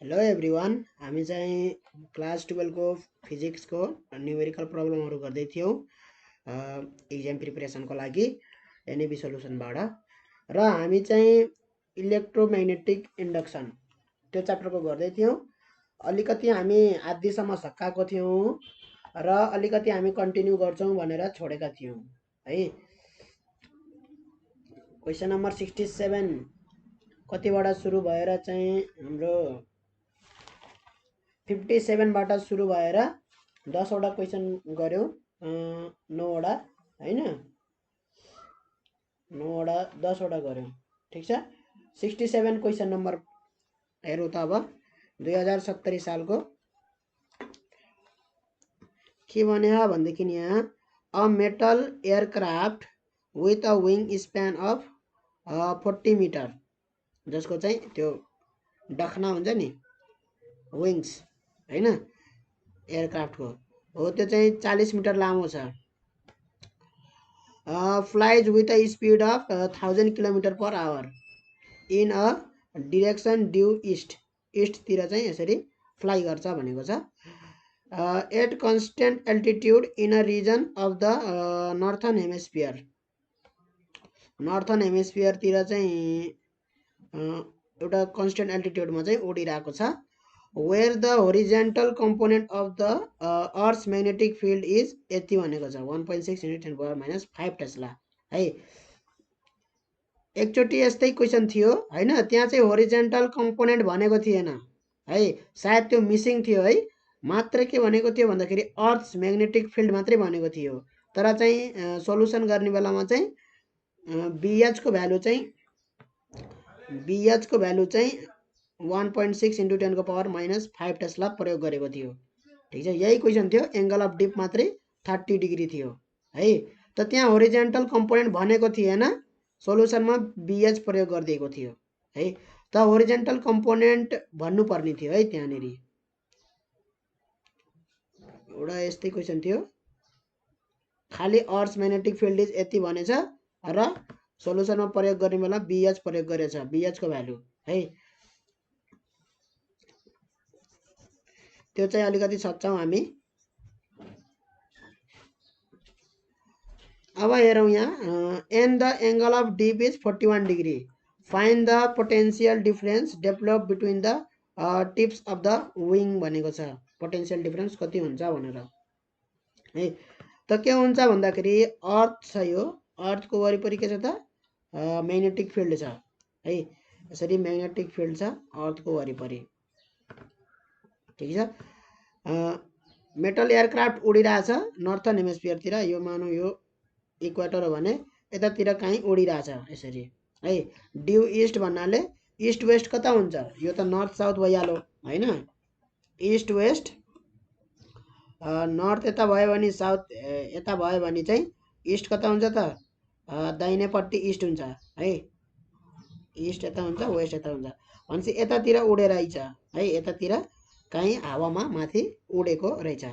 Hello everyone, हामी चाहिँ class 12 को फिजिक्स को न्यूमेरिकल प्रब्लमहरू गर्दै थियौँ एक्जाम प्रिपरेसनको लागि एनएबी सोलुसनबाट। र हामी चाहिँ इलेक्ट्रोम्याग्नेटिक इन्डक्सन त्यो च्याप्टरको गर्दै थियौँ। अलिकति हामी आधीसम्म सकाएको थियौँ र अलिकति हामी कन्टिन्यू गर्छौँ भनेर छोडेका थियौँ है। क्वेसन नम्बर 67 कतिबाट सुरु भएर चाहिँ हाम्रो 57बाट सुरु भएर 10वटा क्वेसन गऱ्यौँ, 9वटा होइन, 9वटा 10वटा गऱ्यौँ। ठिक छ। 67 क्वेसन नम्बर हेरौँ त अब 2070 सालको के भन्यो भनेदेखि यहाँ a metal aircraft with a wing span of 40 meter, जसको चाहिँ त्यो डखना हुन्छ नि विङ्स होइन एयरक्राफ्टको हो, त्यो चाहिँ 40 मिटर लामो छ। Flies with a speed of 1000 kilometre per hour in a direction due इस्टतिर चाहिँ यसरी फ्लाइ गर्छ भनेको छ। At constant altitude in a region of the northern hemisphere, northern हेमिस्फियरतिर चाहिँ एउटा कन्स्टेन्ट एल्टिट्युडमा चाहिँ उडिरहेको छ। Where the horizontal component of the earth's magnetic field is यति भनेको छ 1.6 × 10⁻⁵ टेस्ला है। एकचोटि यस्तै क्वेसन थियो होइन, त्यहाँ चाहिँ होरिजेन्टल कम्पोनेन्ट भनेको थिएन है, सायद त्यो मिसिङ थियो है। मात्र के भनेको थियो भन्दाखेरि अर्थ्स म्याग्नेटिक फिल्ड मात्रै भनेको थियो। तर चाहिँ सोलुसन गर्ने बेलामा चाहिँ बिएचको भ्यालु चाहिँ 1.6 × 10⁻⁵ टेस्ला प्रयोग गरेको थियो। ठिक छ, यही क्वेसन थियो। एङ्गल अफ डिप मात्रै 30 डिग्री थियो है। त त्यहाँ होरिजेन्टल कम्पोनेन्ट भनेको थिएन, सोलुसनमा बिएच प्रयोग गरिदिएको थियो है। त होरिजेन्टल कम्पोनेन्ट भन्नुपर्ने थियो है त्यहाँनिर। एउटा यस्तै क्वेसन थियो, खालि अर्थ्स म्याग्नेटिक फिल्ड इज यति भनेछ र सोलुसनमा प्रयोग गर्ने बेला बिएच प्रयोग गरेछ, बिएचको भ्यालु है। त्यो चाहिँ अलिकति सक्छौँ हामी। अब हेरौँ यहाँ and the angle of dip is 41 degree, find the potential difference develop between the tips of the wing भनेको छ। पोटेन्सियल डिफरेन्स कति हुन्छ भनेर है। त के हुन्छ भन्दाखेरि अर्थ छ, यो अर्थको वरिपरि के छ त म्याग्नेटिक फिल्ड छ है। यसरी म्याग्नेटिक फिल्ड छ अर्थको वरिपरि। ठिक छ। मेटल एयरक्राफ्ट उडिरहेछ नर्थर्न हेमिस्फियरतिर, यो मानौँ यो इक्वेटर हो भने यतातिर कहीँ उडिरहेछ यसरी है। ड्यु इस्ट भन्नाले इस्ट वेस्ट कता हुन्छ, यो त नर्थ साउथ भइहाल्यो होइन। इस्ट वेस्ट, नर्थ यता भयो भने साउथ यता भयो भने चाहिँ इस्ट कता हुन्छ त दाहिनेपट्टि इस्ट हुन्छ है। इस्ट यता हुन्छ, वेस्ट यता हुन्छ भनेपछि यतातिर उडेर आइछ है, यतातिर कहीँ हावामा माथि उडेको रहेछ।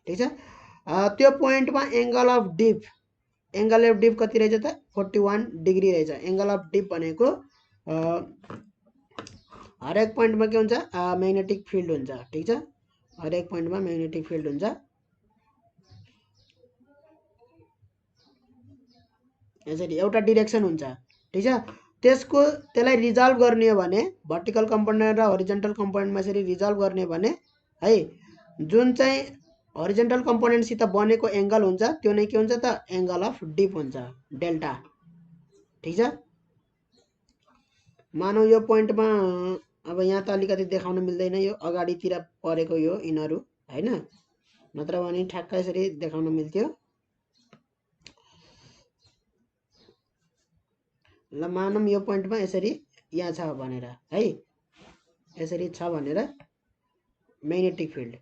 ठिक छ। त्यो पोइन्टमा angle of dip, angle of dip कति रहेछ त 41 डिग्री रहेछ। एङ्गल अफ डिप भनेको हरेक पोइन्टमा के हुन्छ म्याग्नेटिक फिल्ड हुन्छ। ठिक छ, हरेक पोइन्टमा म्याग्नेटिक फिल्ड हुन्छ यसरी, एउटा डिरेक्सन हुन्छ। ठिक छ। त्यसलाई रिजल्भ गर्ने हो भने भर्टिकल कम्पोनेन्ट र होरिजेन्टल कम्पोनेन्टमा यसरी रिजल्भ गर्ने भने है, जुन चाहिँ होरिजेन्टल कम्पोनेन्टसित बनेको एङ्गल हुन्छ त्यो नै के हुन्छ त एङ्गल अफ डिप हुन्छ, डेल्टा। ठिक छ। मानौ यो पोइन्टमा, अब यहाँ त अलिकति देखाउन मिल्दैन, यो अगाडितिर परेको यो यिनीहरू होइन, नत्र भने ठ्याक्क यसरी देखाउन मिल्थ्यो। ल मानौँ यो पोइन्टमा यसरी यहाँ छ भनेर है, यसरी छ भनेर म्याग्नेटिक फिल्ड।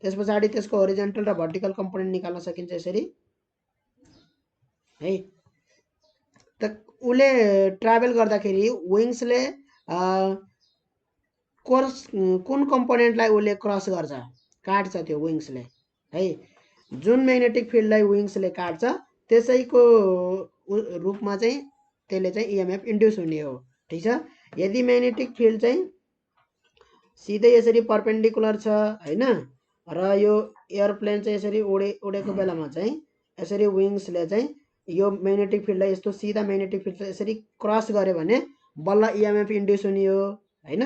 त्यस पछाडि त्यसको होरिजेन्टल र भर्टिकल कम्पोनेन्ट निकाल्न सकिन्छ यसरी है। त उसले ट्राभल गर्दाखेरि विङ्सले कुन कम्पोनेन्टलाई उसले क्रस गर्छ, काट्छ त्यो विङ्सले है। जुन म्याग्नेटिक फिल्डलाई विङ्सले काट्छ त्यसैको रूपमा चाहिँ त्यसले चाहिँ इएमएफ इन्ड्युस हुने हो। ठिक छ। यदि म्याग्नेटिक फिल्ड चाहिँ सिधै यसरी पर्पेन्डिकुलर छ हैन, र यो एयरप्लेन चाहिँ यसरी उडेको बेलामा चाहिँ यसरी विङ्सले चाहिँ यो म्याग्नेटिक फिल्डलाई यस्तो सिधा म्याग्नेटिक फिल्ड यसरी क्रस गर्यो भने बल्ल इएमएफ इन्ड्युस हुने हो हैन।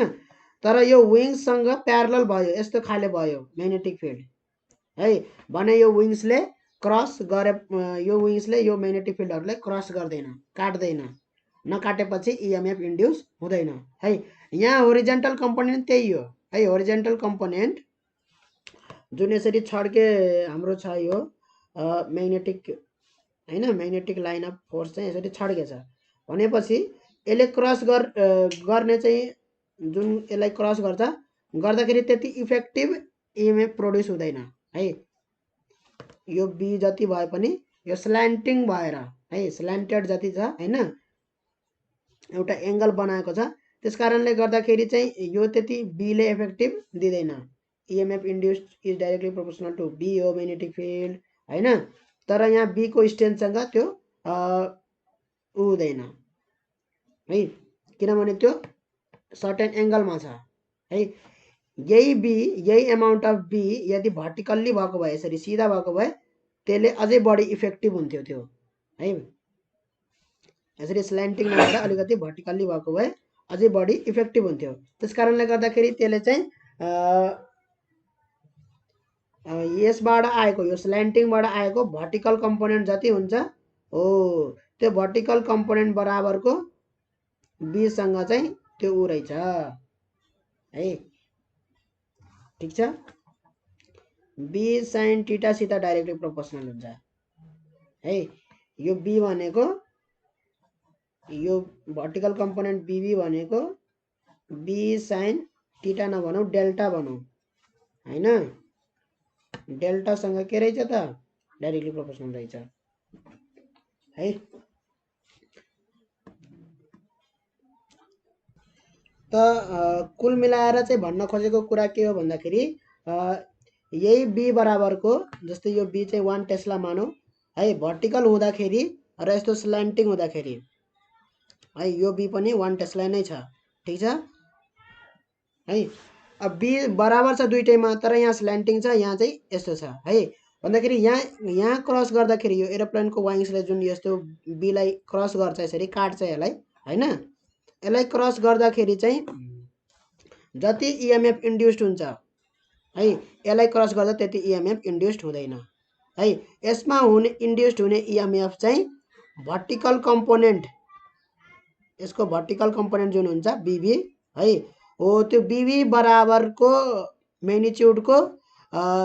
तर यो विङ्ससँग प्यारलल भयो, यस्तो खाले भयो म्याग्नेटिक फिल्ड है भने यो विङ्सले क्रस गरे, यो विङ्सले यो म्याग्नेटिक फिल्डहरूलाई क्रस गर्दैन, काट्दैन, नकाटेपछि इएमएफ इन्ड्युस हुँदैन है। यहाँ होरिजेन्टल कम्पोनेन्ट त्यही हो है, होरिजेन्टल कम्पोनेन्ट जुन यसरी छड्के हाम्रो छ यो म्याग्नेटिक हैन, म्याग्नेटिक लाइन अफ फोर्स चाहिँ यसरी छड्केछ भनेपछि यसले क्रस गर्ने चाहिँ जुन यसलाई क्रस गर्दाखेरि त्यति इफेक्टिभ इएमएफ प्रोड्युस हुँदैन है। यो बी जति भए पनि यो स्ल्यान्टिङ भएर है, स्ल्यान्टेड जति छ हैन, एउटा एङ्गल बनाएको छ, त्यसकारणले गर्दाखेरि चाहिँ यो त्यति बीले इफेक्टिभ दिँदैन। EMF induced is directly proportional to B हो म्याग्नेटिक फिल्ड हैन। तर यहाँ बी को स्ट्रेन्थसँग त्यो हुँदैन है, किनभने त्यो सर्टेन एङ्गलमा छ है। यही बी, यही एमाउन्ट अफ बी यदि भर्टिकल्ली भएको भए, यसरी सिधा भएको भए त्यसले अझै बढी इफेक्टिभ हुन्थ्यो त्यो है। यसरी स्ल्यान्टिङ नभएर अलिकति भर्टिकल्ली भएको भए अझै बढी इफेक्टिभ हुन्थ्यो। त्यसकारणले गर्दाखेरि त्यसले चाहिँ यसबाट आएको, यो स्ल्यान्टिङबाट आएको भर्टिकल कम्पोनेन्ट जति हुन्छ हो त्यो भर्टिकल कम्पोनेन्ट बराबरको बीसँग चाहिँ त्यो ऊ रहेछ है, ठिक छ। बी साइन थीटासित डाइरेक्टली प्रोपोर्सनल हुन्छ है। यो बी भनेको, यो भर्टिकल कम्पोनेन्ट बीबी भनेको बी साइन थीटा नभनौँ, डेल्टा भनौँ हैन, डेल्टासँग के रहेछ त डाइरेक्टली प्रोपोर्सनल रहेछ है। त कुल मिलाएर चाहिँ भन्न खोजेको कुरा के हो भन्दाखेरि यही बी बराबरको, जस्तै यो बी चाहिँ 1 टेस्ला मानौँ है, भर्टिकल हुँदाखेरि र यस्तो स्ल्यान्टिङ हुँदाखेरि है, यो बी पनि 1 टेस्ला नै छ, ठिक छ है। अब बी बराबर छ दुईटैमा, तर यहाँ स्ल्यान्टिङ छ, यहाँ चाहिँ यस्तो छ है भन्दाखेरि यहाँ क्रस गर्दाखेरि यो एरोप्लेनको वाइङ्सले जुन यस्तो बीलाई क्रस गर्छ, यसरी काट्छ यसलाई हैन, यसलाई क्रस गर्दाखेरि चाहिँ जति इएमएफ इन्ड्युस्ड हुन्छ है, यसलाई क्रस गर्दा त्यति इएमएफ इन्ड्युस्ड हुँदैन है। यसमा हुने इन्ड्युस्ड हुने इएमएफ चाहिँ भर्टिकल कम्पोनेन्ट, यसको भर्टिकल कम्पोनेन्ट जुन हुन्छ बीबी है हो, त्यो बीबी बराबरको म्याग्निट्युडको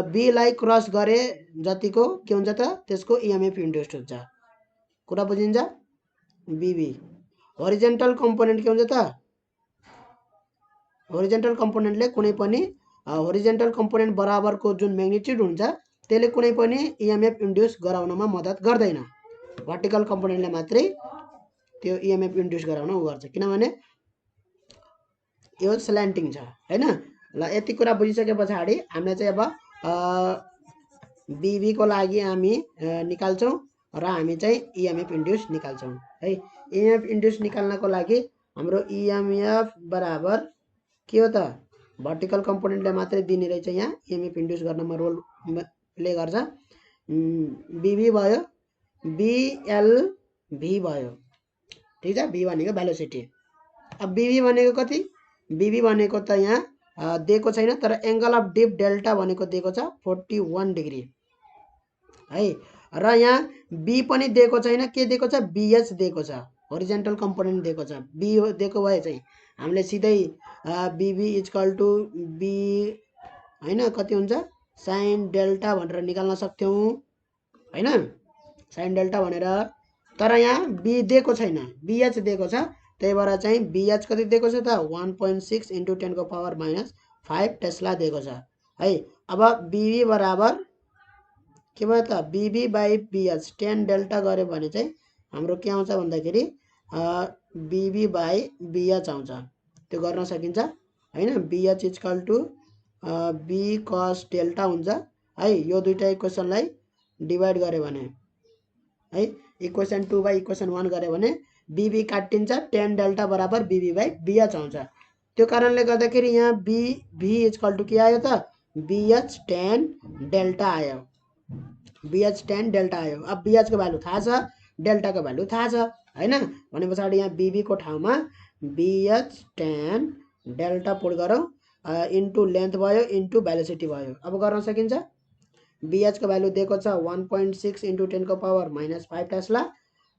बीलाई क्रस गरे जतिको के हुन्छ त त्यसको इएमएफ इन्ड्युस्ड हुन्छ। कुरा बुझिन्छ? बीबी होरिजेन्टल कम्पोनेन्ट के हुन्छ त, होरिजेन्टल कम्पोनेन्टले कुनै पनि होरिजेन्टल कम्पोनेन्ट बराबरको जुन म्याग्निट्युड हुन्छ त्यसले कुनै पनि इएमएफ इन्ड्युस गराउनमा मद्दत गर्दैन, भर्टिकल कम्पोनेन्टले मात्रै त्यो इएमएफ इन्ड्युस गराउन उ गर्छ, किनभने यो स्ल्यान्टिङ छ हैन। ल यति कुरा बुझिसके पछाडि हामीले चाहिँ अब बीबी को लागि हामी निकाल्छौँ र हामी चाहिँ इएमएफ इन्ड्युस निकाल्छौँ है। इएमएफ इन्ड्युस निकाल्नको लागि हाम्रो इएमएफ बराबर के हो त, भर्टिकल कम्पोनेन्टले मात्रै दिने रहेछ, यहाँ इएमएफ इन्ड्युस गर्नमा रोल प्ले गर्छ। बीबी भयो, बिएलभी भयो, ठिक छ। बी भनेको भेलोसिटी। अब बीबी भनेको कति, बीबी भनेको त यहाँ दिएको छैन, तर एङ्गल अफ डिप डेल्टा भनेको दिएको छ 41 डिग्री है। र यहाँ बी पनि दिएको छैन, के दिएको छ, बिएच दिएको छ, होरिजेन्टल कम्पोनेन्ट दिएको छ। बी दिएको भए चाहिँ हामीले सिधै बीबी इक्वल टु बी हैन कति हुन्छ साइन डेल्टा भनेर निकाल्न सक्थ्यौँ हैन, साइन डेल्टा भनेर। तर यहाँ बी दिएको छैन, बिएच दिएको छ, त्यही भएर चाहिँ बिएच कति दिएको छ त 1.6 × 10⁻⁵ टेस्ला दिएको छ है। अब बीबी बराबर के भयो त, बीबी बाई बिएच 10 डेल्टा गऱ्यो भने चाहिँ हाम्रो के आउँछ भन्दाखेरि बीबी बाई बिएच आउँछ, त्यो गर्न सकिन्छ हैन। बिएच इक्वल टु बी कस डेल्टा हुन्छ है। यो दुईटा इक्वेसनलाई डिभाइड गऱ्यो भने है, इक्वेसन 2 बाई इक्वेसन 1 गऱ्यो भने बीबी काटिन्छ, 10 डेल्टा बराबर बीबी बाई बिएच आउँछ। त्यो कारणले गर्दाखेरि यहाँ बी इक्वल टु के आयो त BH tan डेल्टा आयो BH tan डेल्टा आयो। अब BH को भ्यालु थाहा छ, डेल्टा को भ्यालु थाहा छ हैन, भने पछाडी यहाँ BB को ठाउँमा BH tan डेल्टा पुट गरौँ इन्टु लेन्थ भयो इन्टु भेलोसिटी भयो। अब गर्न सकिन्छ। BH को भ्यालु दिएको छ 1.6 इन्टु 10 को पावर -5 टेस्ला,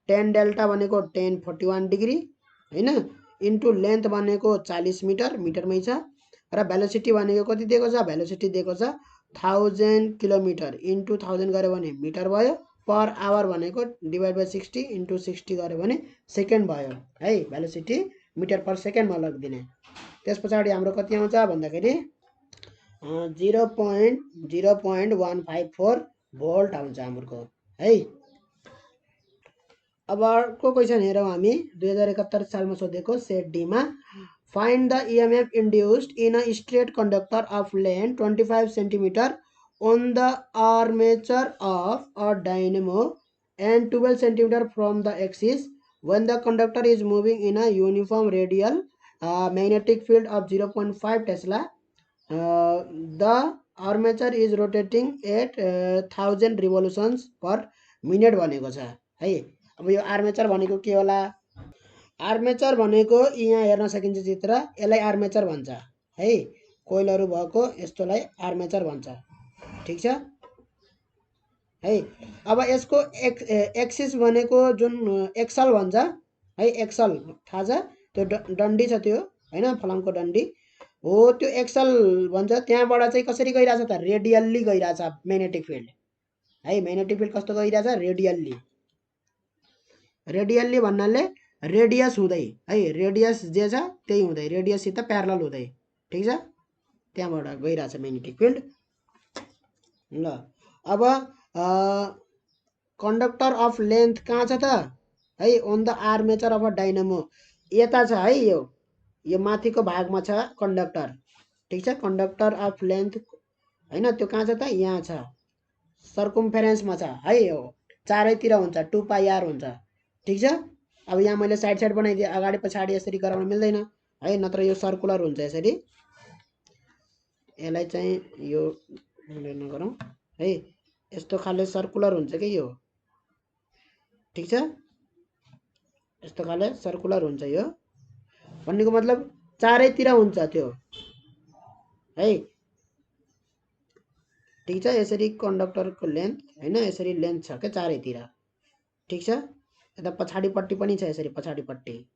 tan डेल्टा भनेको 1041 डिग्री हैन, इन्टु लेन्थ भनेको 40 मिटर, मिटरमै छ, र भेलोसिटी भनेको कति दिएको छ, भेलोसिटी दिएको छ 1000 किलोमिटर इन्टु 1000 गऱ्यो भने मिटर भयो, पर आवर भनेको डिभाइड बाइ 60 इन्टु 60 गऱ्यो भने सेकेन्ड भयो है। भेलोसिटी मिटर पर सेकेन्डमा लगिदिने। त्यस पछाडि हाम्रो कति आउँछ भन्दाखेरि 0.154 भोल्ट आउँछ हाम्रो है। अब अर्को क्वेसन हेरौँ हामी 2071 सालमा सोधेको सेट डी मा find the EMF induced in a straight conductor of length 25 cm on the armature of a dynamo and 12 cm from the axis when the conductor is moving in a uniform radial magnetic field of 0.5 Tesla. The armature is rotating at 1000 revolutions per minute भनेको छ है। अब यो armature भनेको के होला? Armature भनेको यहाँ हेर्न सकिन्छ चित्र, यसलाई आर्मेचर भन्छ है। कोइलहरु भएको यस्तोलाई आर्मेचर भन्छ, ठीक छ है। अब यसको एक्सिस भनेको जुन एक्सल भन्छ है, एक्सल थाहा छ, त्यो डन्डी छ त्यो हैन, फलामको डन्डी हो, त्यो एक्सल भन्छ। त्यहाँबाट चाहिँ कसरी गइराछ त? रेडियल्ली गइराछ म्याग्नेटिक फिल्ड है। म्याग्नेटिक फिल्ड कस्तो गइराछ? रेडियल्ली। रेडियल्ली भन्नाले रेडियस हुँदै है, रेडियस जे छ त्यही हुँदै, रेडियससित प्यारलल हुँदै, ठीक छ, त्यहाँबाट गइराछ म्याग्नेटिक फिल्ड। ल अब कन्डक्टर अफ लेन्थ कहाँ छ त है? On the armature of a dynamo, यता छ है, यो माथिको भागमा छ कन्डक्टर, ठीक छ। कन्डक्टर अफ लेन्थ हैन, त्यो कहाँ छ त? यहाँ छ, सर्कमफेरेन्समा छ है, यो चारैतिर हुन्छ, 2πr हुन्छ, ठीक छ। अब यहाँ मैले साइड साइड बनाइदिएँ, अगाडि पछाडि यसरी गराउन मिल्दैन है, नत्र यो सर्कुलर हुन्छ यसरी। यसलाई चाहिँ यो नगरौँ है, यस्तो खाले सर्कुलर हुन्छ कि यो, ठीक छ, यस्तो खाले सर्कुलर हुन्छ। यो भन्नेको मतलब चारैतिर हुन्छ त्यो है, ठीक छ। यसरी कन्डक्टरको लेन्थ हैन, यसरी लेन्थ छ के चारैतिर, ठीक छ। यता पछाडिपट्टि पनि छ, यसरी पछाडिपट्टि,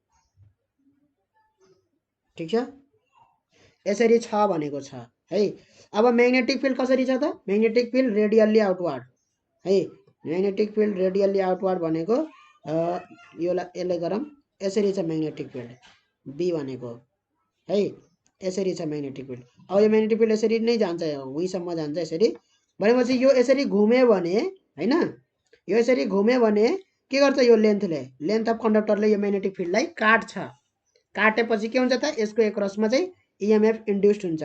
ठीक छ, यसरी छ भनेको छ है। अब म्याग्नेटिक फिल्ड कसरी छ त? म्याग्नेटिक फिल्ड रेडियल्ली आउटवर्ड है। म्याग्नेटिक फिल्ड रेडियल्ली आउटवर्ड भनेको यसलाई गरौँ, यसरी छ म्याग्नेटिक फिल्ड बी भनेको है, यसरी छ म्याग्नेटिक फिल्ड। अब यो म्याग्नेटिक फिल्ड यसरी नै जान्छ, उहीसम्म जान्छ यसरी। भनेपछि यो यसरी घुम्यो भने हैन, यो यसरी घुम्यो भने के गर्छ? यो लेन्थले, लेन्थ अफ कन्डक्टरले यो म्याग्नेटिक फिल्डलाई काट्छ। काटेपछि के हुन्छ त? यसको एक्रसमा चाहिँ इएमएफ इन्ड्युस्ड हुन्छ,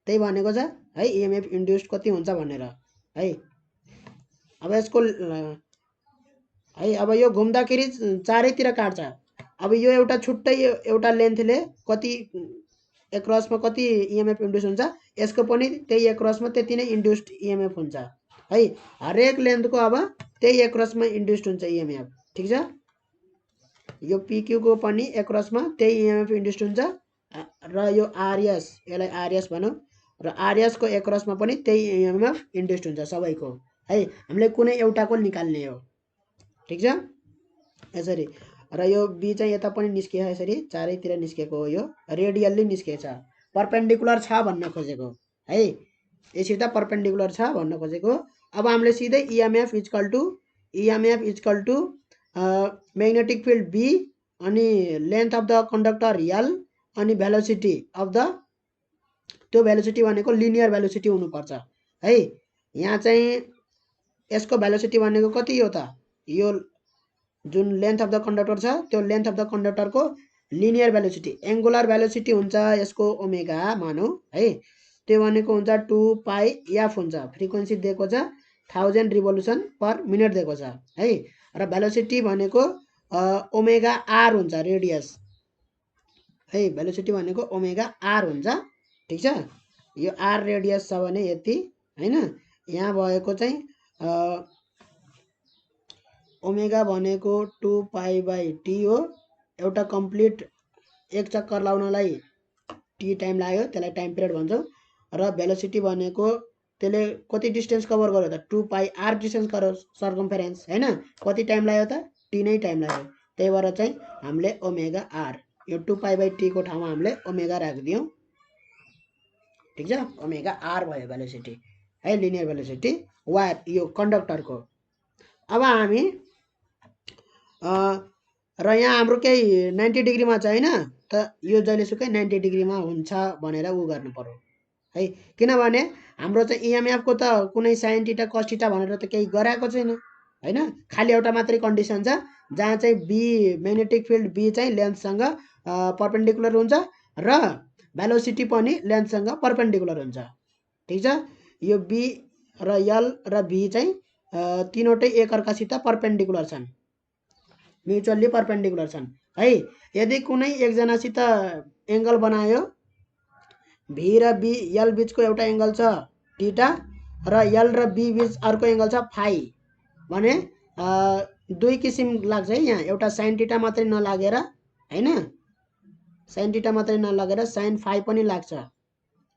त्यही भनेको छ है, इएमएफ इन्ड्युस्ड कति हुन्छ भनेर है। अब यसको है, अब यो घुम्दाखेरि चारैतिर काट्छ। अब यो एउटा छुट्टै एउटा लेन्थले कति एक्रसमा कति इएमएफ इन्ड्युस हुन्छ, यसको पनि त्यही एक्रसमा त्यति नै इन्ड्युस्ड इएमएफ हुन्छ है। हरेक लेन्थको अब त्यही एक्रसमा इन्ड्युस्ड हुन्छ इएमएफ, ठीक छ। यो पिक्यू को पनि एक्रसमा त्यही इएमएफ इन्ड्युस्ड हुन्छ, र यो आरएस, यसलाई आरएस भनौँ, र आरएस को एक्रसमा पनि त्यही इएमएफ इन्ड्युस्ड हुन्छ सबैको है। हामीले कुनै एउटाको निकाल्ने हो, ठीक छ, यसरी। र यो बी चाहिँ यता पनि निस्कियो, यसरी चारैतिर निस्केको हो, यो रेडियल्ली निस्केछ, परपेन्डिकुलर छ भन्न खोजेको है, यसित परपेन्डिकुलर छ भन्न खोजेको। अब हामीले सिधै EMF equal to magnetic field B अनि length of the conductor L अनि भेलोसिटी अफ द, त्यो भेलोसिटी भनेको लिनियर भेलोसिटी हुनुपर्छ है। यहाँ चाहिँ यसको भेलोसिटी भनेको कति हो त? यो जुन लेन्थ अफ द कन्डक्टर छ त्यो लेन्थ अफ द कन्डक्टरको लिनियर भेलोसिटी, एङ्गुलर भेलोसिटी हुन्छ यसको ओमेगा मानौ है, त्यो भनेको हुन्छ 2πf हुन्छ। फ्रिक्वेन्सी दिएको छ 1000 रिभोल्युसन पर मिनट दिएको छ है, र भेलोसिटी भनेको ओमेगा आर हुन्छ, रेडियस है भेलोसिटी भनेको ओमेगा आर हुन्छ ठिक छ यो आर रेडियस छ भने यति हैन यहाँ भएको चाहिँ ओमेगा भनेको 2 पाई बाई टी हो एउटा कम्प्लिट एक चक्कर लाउनलाई टी टाइम लाग्यो त्यसलाई टाइम पिरियड भन्छौँ र भेलोसिटी भनेको त्यसले कति डिस्टेन्स कभर गर्यो त 2 पाई आर डिस्टेन्स गर्यो सर्कम्फेरेन्स हैन कति टाइम लाग्यो त टी नै टाइम लाग्यो त्यही भएर चाहिँ हामीले ओमेगा आर यो 2 पाई बाई टी को ठाउँमा हामीले ओमेगा राखिदियौँ ठीक छ ओमेगा आर भयो भेलोसिटी है लिनियर भेलोसिटी वायर यो कन्डक्टरको अब हामी र यहाँ हाम्रो केही 90 डिग्रीमा छ हैन त यो जहिलेसुकै 90 डिग्रीमा हुन्छ भनेर उ गर्नु पर्यो है किनभने हाम्रो चाहिँ इएमएफ को त कुनै sin थीटा cos थीटा भनेर त केही गराएको छैन हैन खाली एउटा मात्रै कन्डिसन छ जहाँ चाहिँ बी म्याग्नेटिक फिल्ड बी चाहिँ लेन्थसँग परपेन्डिकुलर हुन्छ र भेलोसिटी पनि लेन्थसँग परपेन्डिकुलर हुन्छ ठीक छ यो बी र एल र बी चाहिँ तीनवटै एकअर्कासित परपेन्डिकुलर छन् म्युचुअली परपेन्डिकुलर छन् है यदि कुनै एकजनासित एंगल बनायो भी र बी एल बीचको एउटा एंगल छ थीटा र एल र बी बीच अर्को एंगल छ फाई भने दुई किसिम लाग्छ है यहाँ एउटा sin थीटा मात्रै नलागेर हैन sin थीटा मात्रै नलागेर sin फाई पनि लाग्छ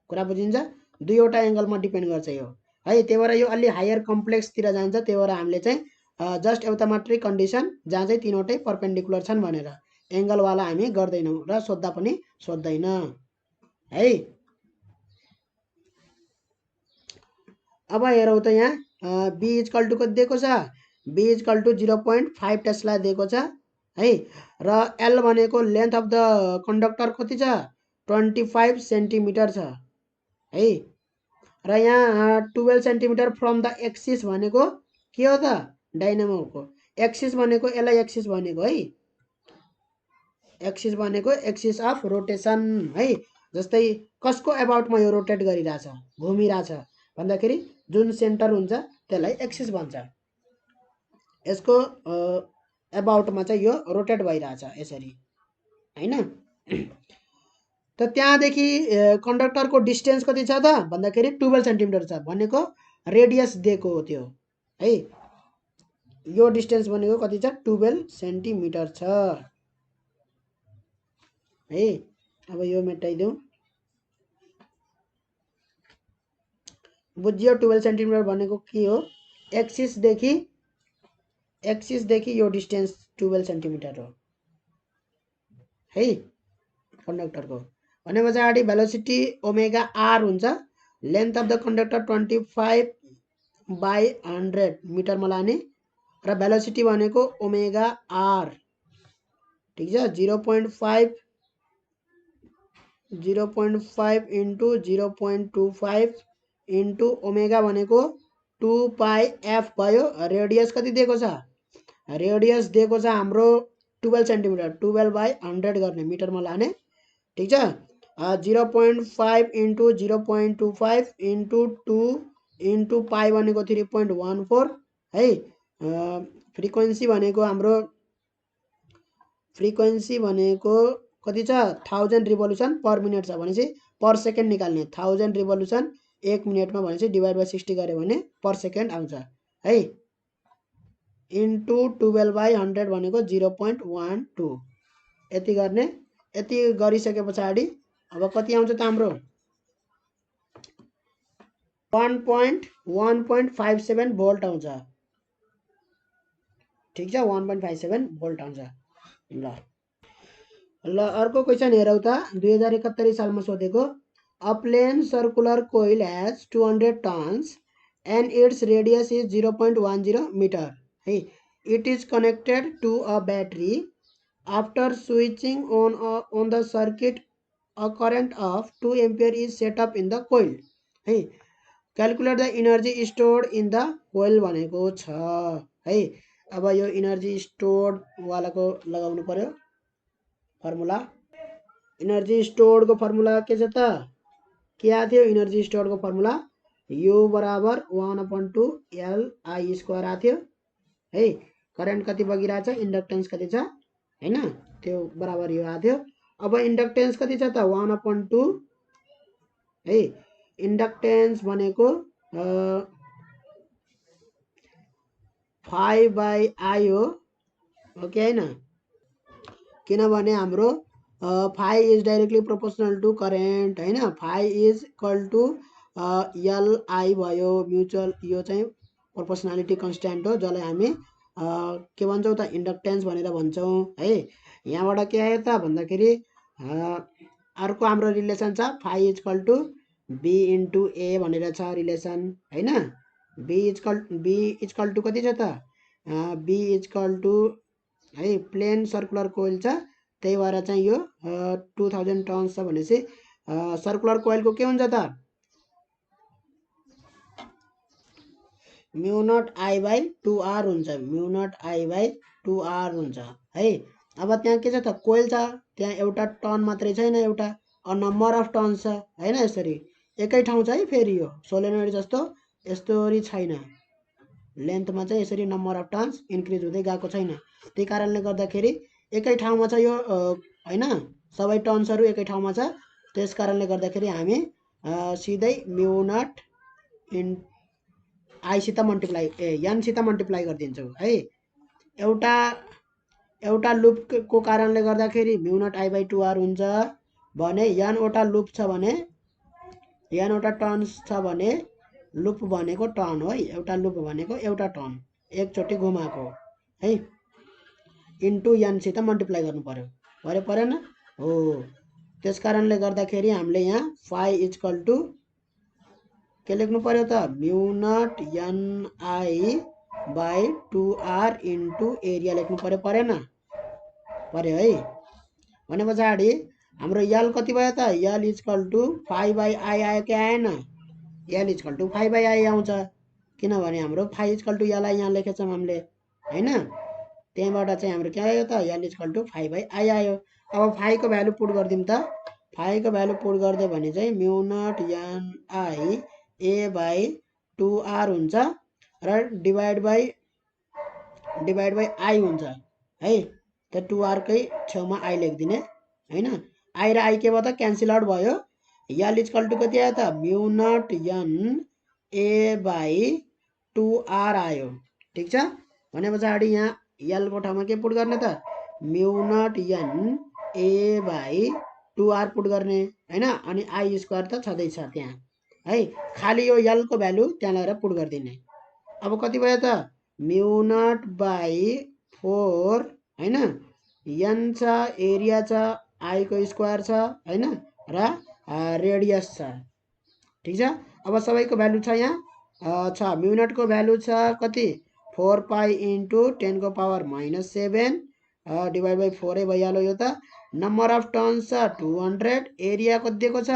कुरा बुझिन्छ दुईवटा एंगलमा डिपेन्ड गर्छ यो है त्यही भएर यो अलि हायर कम्प्लेक्स तिर जान्छ त्यही भएर हामीले चाहिँ जस्ट एउटा मात्रै कन्डिसन जहाँ चाहिँ तीनवटै परपेन्डिकुलर छन् भनेर एंगल वाला हामी गर्दैनौं र सोध्दा पनि सोध्दैन है अब हेरौँ त यहाँ b इक्वल टु कति दिएको छ b इक्वल टु 0.5 टेस्ला दिएको छ है र l भनेको लेन्थ अफ द कन्डक्टर कति छ 25 सेन्टिमिटर छ है र यहाँ 12 सेन्टिमिटर फ्रम द एक्सिस भनेको के हो त डाइनामोको एक्सिस भनेको यसलाई एक्सिस भनेको है एक्सिस भनेको एक्सिस अफ रोटेसन है जस्तै कसको अबाउटमा यो रोटेट गरिराछ घुमिराछ भन्दाखेरि जुन सेन्टर हुन्छ त्यसलाई एक्सिस भन्छ यसको अबाउटमा चाहिँ यो रोटेट भइराछ यसरी हैन त त्यहाँदेखि कन्डक्टरको डिस्टेन्स कति छ त भन्दाखेरि 12 सेन्टिमिटर छ भनेको रेडियस दिएको हो त्यो है यो डिस्टेन्स भनेको कति छ 12 सेन्टिमिटर छ है अब यो मेटाइदेऊ बुझ्यो 12 सेन्टिमिटर भनेको के हो एक्सिस देखि यो डिस्टेन्स 12 सेन्टिमिटर हो है कन्डक्टरको भने पछाडी भेलोसिटी ओमेगा आर हुन्छ length of the conductor 25 by 100 मिटरमा लाने र भेलोसिटी भनेको ओमेगा आर ठीक छ 0.5 इन्टु 0.25 इन्टु ओमेगा भनेको 2 पाई एफ भयो रेडियस कति दिएको छ रेडियस दिएको छ हाम्रो 12 सेन्टिमिटर 12 बाई 100 गर्ने मिटरमा लाने ठीक छ 0.5 इन्टु 0.25 इन्टु 2 इन्टु पाई भनेको 3.14 है फ्रिक्वेन्सी भनेको हाम्रो फ्रिक्वेन्सी भनेको कति छ 1000 रिभोल्युसन पर मिनेट छ भनेपछि पर सेकेन्ड निकाल्ने 1000 रिभोल्युसन 1 मिनेटमा भनेपछि डिवाइड बाइ 60 गर्यो भने पर सेकेन्ड आउँछ है इन्टु 12 बाई 100 भनेको 0.12 यति गर्ने यति गरिसके पछाडी अब कति आउँछ त हाम्रो 1.57 भोल्ट आउँछ ठीक छ 1.57 भोल्ट आउँछ ल अर्को क्वेशन हेरौँ त 2071 सालमा सोधेको a plane circular coil has 200 turns and its radius is 0.10 meter hey it is connected to a battery after switching on the circuit a current of 2 ampere is set up in the coil hey calculate the energy stored in the coil भनेको छ है अब यो energy stored वालाको लगाउनु पर्यो formula energy stored को formula के छ त के आ थियो एनर्जी स्टोर्ड को फर्मुला U बराबर 1/2 LI स्क्वायर आथ्यो है करेन्ट कति बगिरहेछ इन्डक्टेन्स कति छ हैन त्यो बराबर यो आथ्यो अब इन्डक्टेन्स कति छ त 1/2 है। इन्डक्टेन्स भनेको 5/I हो, ओके हैन, किनभने हाम्रो phi is directly proportional to current हैन। Phi is equal to LI भयो, म्युचुअल यो चाहिँ प्रोपोर्सनालिटी कन्स्ट्यान्ट हो, जसलाई हामी के भन्छौँ त इन्डक्टेन्स भनेर भन्छौँ है। यहाँबाट के आयो त भन्दाखेरि अर्को हाम्रो रिलेसन छ phi is equal to B into A भनेर छ रिलेसन हैन। बी इजकल टु कति छ त बी इजकल टु है प्लेन सर्कुलर कोइल छ, त्यही भएर चाहिँ यो 2000 टर्न्स छ भनेपछि सर्कुलर कोइलको के हुन्छ त mu not I by 2r हुन्छ, म्यु नट आई बाई 2r हुन्छ है। अब त्यहाँ के छ त कोइल छ, त्यहाँ एउटा टर्न मात्रै छैन, एउटा नम्बर अफ टर्न्स छ हैन। यसरी एकै ठाउँ छ है, फेरि यो सोलेनोइड जस्तो यस्तोरी छैन, लेन्थमा चाहिँ यसरी नम्बर अफ टर्न्स इन्क्रिज हुँदै गएको छैन। त्यही कारणले गर्दाखेरि एकै ठाउँमा छ यो हैन, सबै टर्न्सहरू एकै ठाउँमा छ। त्यस कारणले गर्दाखेरि हामी सिधै म्यु नट इन आईसित मल्टिप्लाई एनसित मल्टिप्लाई गरिदिन्छौँ है। एउटा लुपको कारणले गर्दाखेरि म्यु नट आई बाई 2r हुन्छ भने एनवटा लुप छ भने एनवटा टर्न्स छ भने लुप भनेको टर्न हो है, एउटा लुप भनेको एउटा टर्न एकचोटि घुमाएको है, इन्टु एनसित मल्टिप्लाई गर्नु पर्यो परेन हो। त्यस कारणले गर्दाखेरि हामीले यहाँ फाइ इजकल टु के लेख्नु पर्यो त mu naught NI by 2r into area लेख्नु परेन पर्यो है। भने पछाडि हाम्रो यल कति भयो त यल इजकल टु 5/I आयो कि आएन, यल इजकल टु 5/I आउँछ, किनभने हाम्रो फाइ इजकल टु एलआई यहाँ लेखेछौँ हामीले हैन। त्यहीँबाट चाहिँ हाम्रो के आयो त यल इजकल टु 5/I आयो। अब फाइको भ्यालु पुट गरिदिउँ त, फाइको भ्यालु पुट गरिदियो भने चाहिँ म्यु naught NI A by 2r हुन्छ र डिभाइड बाई आई हुन्छ है। त 2r कै छेउमा आई लेखिदिने हैन। आई र आई के भयो त क्यान्सल आउट भयो। यल इजकल टु कति आयो त mu naught N A by 2r आयो, ठिक छ। भने पछाडि यहाँ यलको ठाउँमा के पुट गर्ने त mu naught N A by 2r put गर्ने हैन। अनि आई स्क्वायर त छँदैछ त्यहाँ है, खालि यो यलको भ्यालु त्यहाँ लगेर पुट गरिदिने। अब कति भयो त म्यु नट बाई 4 हैन, एन छ, एरिया छ, आईको स्क्वायर छ हैन, र रेडियस छ, ठिक छ। अब सबैको भ्यालु छ यहाँ छ। म्यु नटको भ्यालु छ कति 4 पाई इन्टु 10 को पावर -7 डिभाइड बाई 4 भइहाल्यो यो त। नम्बर अफ टर्न्स छ 200, एरिया कति दिएको छ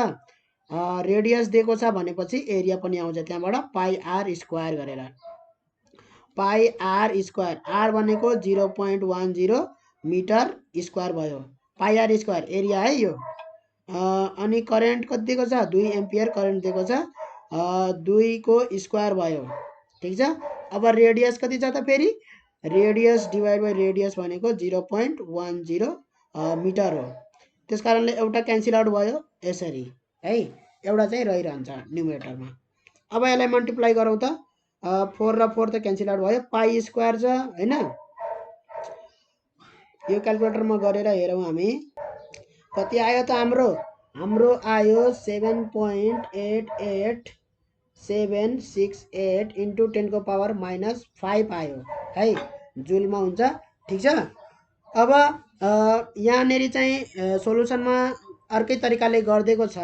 रेडियस दिएको छ भनेपछि एरिया पनि आउँछ त्यहाँबाट पाई आर स्क्वायर गरेर, पाई आर स्क्वायर, आर भनेको 0.10 मिटर स्क्वायर भयो, पाई आर स्क्वायर एरिया है यो। अनि करेन्ट कति दिएको छ 2 एम्पियर करेन्ट दिएको छ, 2 को स्क्वायर भयो, ठिक छ। अब रेडियस कति छ त फेरि रेडियस डिभाइड बाई रेडियस भनेको 0.10 मिटर हो। त्यस कारणले एउटा क्यान्सल आउट भयो यसरी है, एउटा चाहिँ रहिरहन्छ न्युमेरेटरमा। अब यसलाई मल्टिप्लाई गरौँ त 4 र 4 त क्यान्सल आउट भयो, पाई स्क्वायर छ हैन। यो क्यालकुलेटरमा गरेर हेरौँ हामी कति आयो त हाम्रो आयो 7.886768 इन्टु 10 को पावर -5 आयो है, जुलमा हुन्छ, ठिक छ। अब यहाँनेरि चाहिँ सोलुसनमा अर्कै तरिकाले गरिदिएको छ,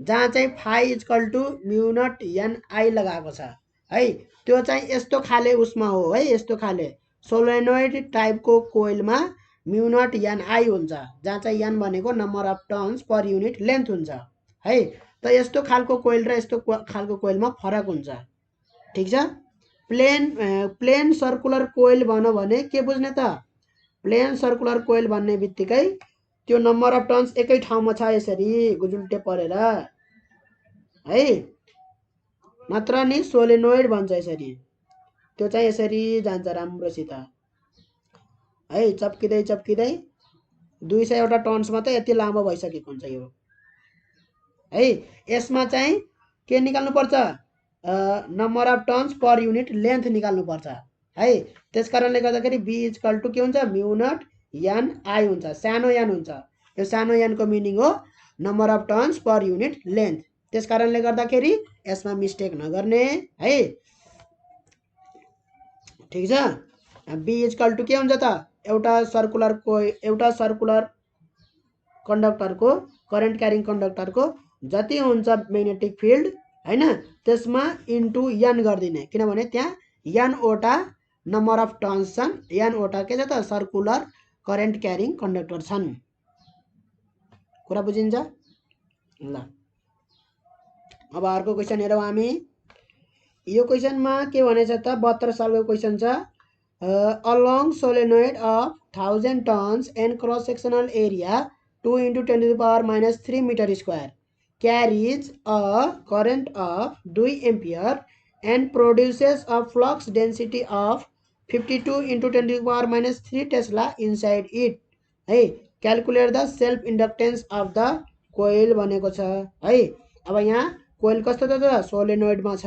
जहाँ चाहिँ phi is equal to mu naught N I लगाएको छ है। त्यो चाहिँ यस्तो खाले उसमा हो है, यस्तो खाले सोलेनोइड टाइपको कोइलमा म्यु नट एन आई हुन्छ, जहाँ चाहिँ एन भनेको number of turns per unit length हुन्छ है। त यस्तो खालको कोइल र यस्तो खालको कोइलमा फरक हुन्छ, ठिक छ। प्लेन सर्कुलर कोइल भनौँ भने के बुझ्ने त प्लेन सर्कुलर कोइल भन्ने बित्तिकै त्यो नम्बर अफ टर्न्स एकै ठाउँमा छ यसरी गुजुल्टे परेर है, नत्र नि सोलेनोइड भन्छ यसरी, त्यो चाहिँ यसरी जान्छ राम्रोसित है, चप्किँदै चप्किँदै 200 वटा टर्न्समा त यति लामो भइसकेको हुन्छ यो है। यसमा चाहिँ के निकाल्नुपर्छ, number of turns per unit length निकाल्नुपर्छ है। त्यस कारणले गर्दाखेरि बी इक्वल टु के हुन्छ, म्यु नट एन आई हुन्छ, सानो एन हुन्छ। यो सानो एनको मिनिङ हो number of turns per unit length. त्यस कारणले गर्दाखेरि यसमा मिस्टेक नगर्ने है, ठिक छ। बी इक्वल टु के हुन्छ त, एउटा सर्कुलर कन्डक्टरको करेन्ट क्यारिङ कन्डक्टरको जति हुन्छ म्याग्नेटिक फिल्ड हैन, त्यसमा इन्टु एन गरिदिने, किनभने त्यहाँ एनवटा नम्बर अफ टर्न्स छन्, एनवटा के छ त सर्कुलर करेन्ट क्यारिङ कन्डक्टर छन्। कुरा बुझिन्छ ल। अब अर्को क्वेसन हेरौँ हामी। यो क्वेसनमा के भनेछ त, 72 सालको क्वेसन छ। Along solenoid of 1000 turns and cross sectional area 2 × 10⁻³ meter square carries a current of 2 ampere and produces a flux density of 52 × 10⁻³ Tesla inside it है। Calculate the self inductance of the coil भनेको छ है। अब यहाँ कोइल कस्तो छ त, सोलेनोइडमा छ,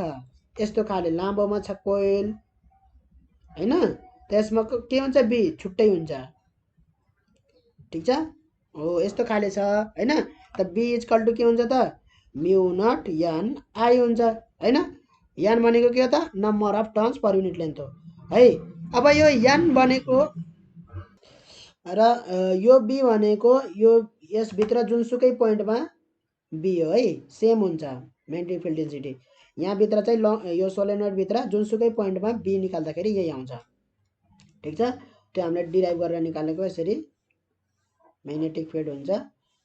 यस्तो खाले लामोमा छ कोइल हैन। त्यसमा के हुन्छ, बी छुट्टै हुन्छ, ठिक छ हो, यस्तो खाले छ हैन। त बी इक्वल टु के हुन्छ त, म्यु नट एन आई हुन्छ हैन। एन भनेको के हो त, number of turns per unit length हो है। अब यो एन भनेको र यो बी भनेको यो यसभित्र जुनसुकै पोइन्टमा बी हो है, सेम हुन्छ म्याग्नेटिक फिल्ड डेन्सिटी। यहाँभित्र चाहिँ यो सोलेनोइडभित्र जुनसुकै पोइन्टमा बी निकाल्दाखेरि यही आउँछ, ठिक छ। त्यो हामीले डिराइभ गरेर निकालेको यसरी म्याग्नेटिक फिल्ड हुन्छ,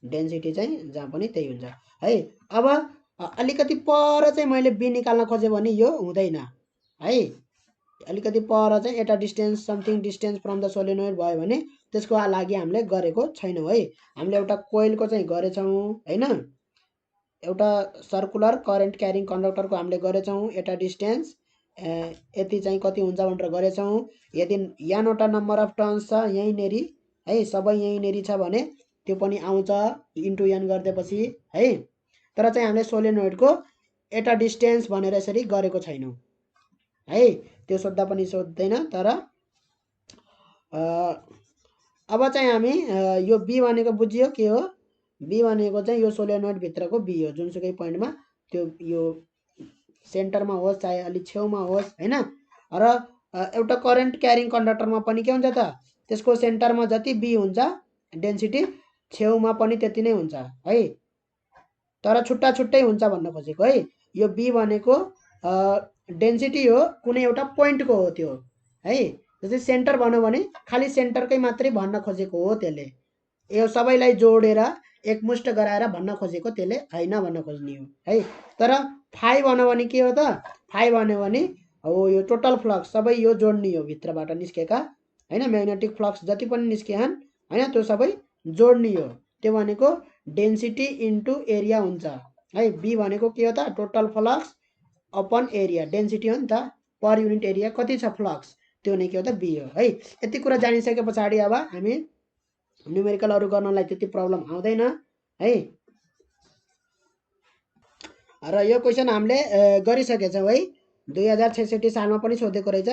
डेन्सिटी चाहिँ जहाँ पनि त्यही हुन्छ है। अब अलिकति पर चाहिँ मैले बी निकाल्न खोजेँ भने यो हुँदैन है। अलिकति पर चाहिँ at a distance something distance from the solenoid भयो भने त्यसको लागि हामीले गरेको छैनौँ है। हामीले एउटा कोइलको चाहिँ गरेछौँ हैन, एउटा सर्कुलर करेन्ट क्यारिङ कन्डक्टरको हामीले गरेछौँ एट अ डिस्टेन्स यति चाहिँ कति हुन्छ भनेर गरेछौँ। यदि एनवटा नम्बर अफ टर्न्स छ यहीँनेरि है, सबै यहीँनेरि छ भने त्यो पनि आउँछ इन्टु एन गरिदिएपछि है। तर चाहिँ हामीले सोलेनोइडको एट अ डिस्टेन्स भनेर यसरी गरेको छैनौँ है, त्यो सोद्धा पनि सोध्दैन। तर अब चाहिँ हामी यो बी भनेको बुझियो के हो, बी भनेको चाहिँ यो सोलेनोइड भित्रको बी हो, जुनसुकै पोइन्टमा त्यो यो सेन्टरमा होस् चाहे अलिक छेउमा होस् हैन। र एउटा करेन्ट क्यारिङ कन्डक्टरमा पनि के हुन्छ त, त्यसको सेन्टरमा जति बी हुन्छ डेन्सिटी छेउमा पनि त्यति नै हुन्छ है, तर छुट्टा छुट्टै हुन्छ भन्न खोजेको है। यो बी भनेको डेन्सिटी हो कुनै एउटा पोइन्टको हो त्यो है। जस्तै सेन्टर भन्यो भने खालि सेन्टरकै मात्रै भन्न खोजेको हो त्यसले, यो सबैलाई जोडेर एकमुष्ट गराएर भन्न खोजेको त्यसले हैन भन्न खोज्ने हो है। तर फाइ भन्यो भने के हो त, फाइ भन्यो भने हो यो टोटल फ्लक्स सबै यो जोड्ने हो, भित्रबाट निस्केका हैन म्याग्नेटिक फ्लक्स जति पनि निस्किहान् हैन त्यो सबै जोड्ने हो। त्यो भनेको डेन्सिटी इन्टु एरिया हुन्छ है। बी भनेको के हो त, total flux upon area, density हो नि त, पर युनिट एरिया कति छ फ्लक्स, त्यो नै के हो त बी हो है। यति कुरा जानिसके पछाडि अब हामी न्युमेरिकलहरू गर्नलाई त्यति प्रब्लम आउँदैन है। र यो क्वेसन हामीले गरिसकेछौँ है, 2066 सालमा पनि सोधेको रहेछ।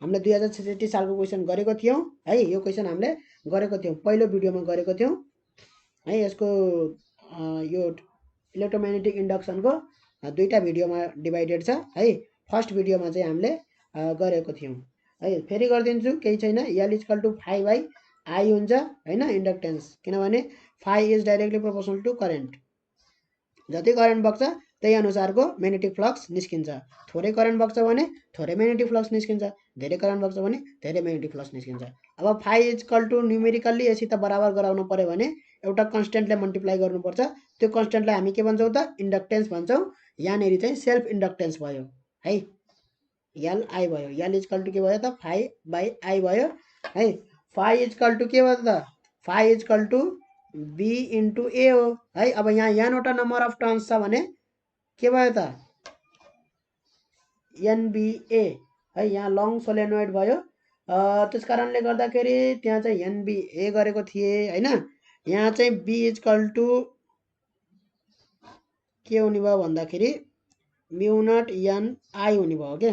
हामीले 2066 सालको क्वेसन गरेको थियौँ है। यो क्वेसन हामीले गरेको थियौँ, पहिलो भिडियोमा गरेको थियौँ है। यसको यो इलेक्ट्रोम्याग्नेटिक इन्डक्सनको दुईटा भिडियोमा डिभाइडेड छ है। फर्स्ट भिडियोमा चाहिँ हामीले गरेको थियौँ है। फेरि गरिदिन्छु, केही छैन। L equal to phi by I हुन्छ हैन इन्डक्टेन्स, किनभने phi is directly proportional to current. जति करेन्ट बग्छ त्यही अनुसारको म्याग्नेटिक फ्लक्स निस्किन्छ। थोरै करेन्ट बग्छ भने थोरै म्याग्नेटिक फ्लक्स निस्किन्छ, धेरै करेन्ट बग्छ भने धेरै म्याग्नेटिक फ्लक्स निस्किन्छ। अब फाइ इक्वल टु न्युमेरिकल्ली यसित बराबर गराउनु पर्यो भने एउटा कन्स्टेन्टले मल्टिप्लाई गर्नुपर्छ। त्यो कन्स्टेन्टलाई हामी के भन्छौँ त, इन्डक्टेन्स भन्छौँ। यहाँनेरि चाहिँ सेल्फ इन्डक्टेन्स भयो है, एल आई भयो। एल इक्वल टु के भयो त, फाइ बाई आई भयो है। फाइ इक्वल टु के भयो त, phi equal to B into ए हो है। अब यहाँ एनवटा नम्बर अफ टर्न्स छ भने के भयो त, एनबिए है। यहाँ लङ सोलेनोइड भयो, त्यस कारणले गर्दाखेरि त्यहाँ चाहिँ एनबिए गरेको थिएँ हैन। यहाँ चाहिँ बी इक्वल टु के हुने भयो भन्दाखेरि म्यु नट एन आई हुने भयो के,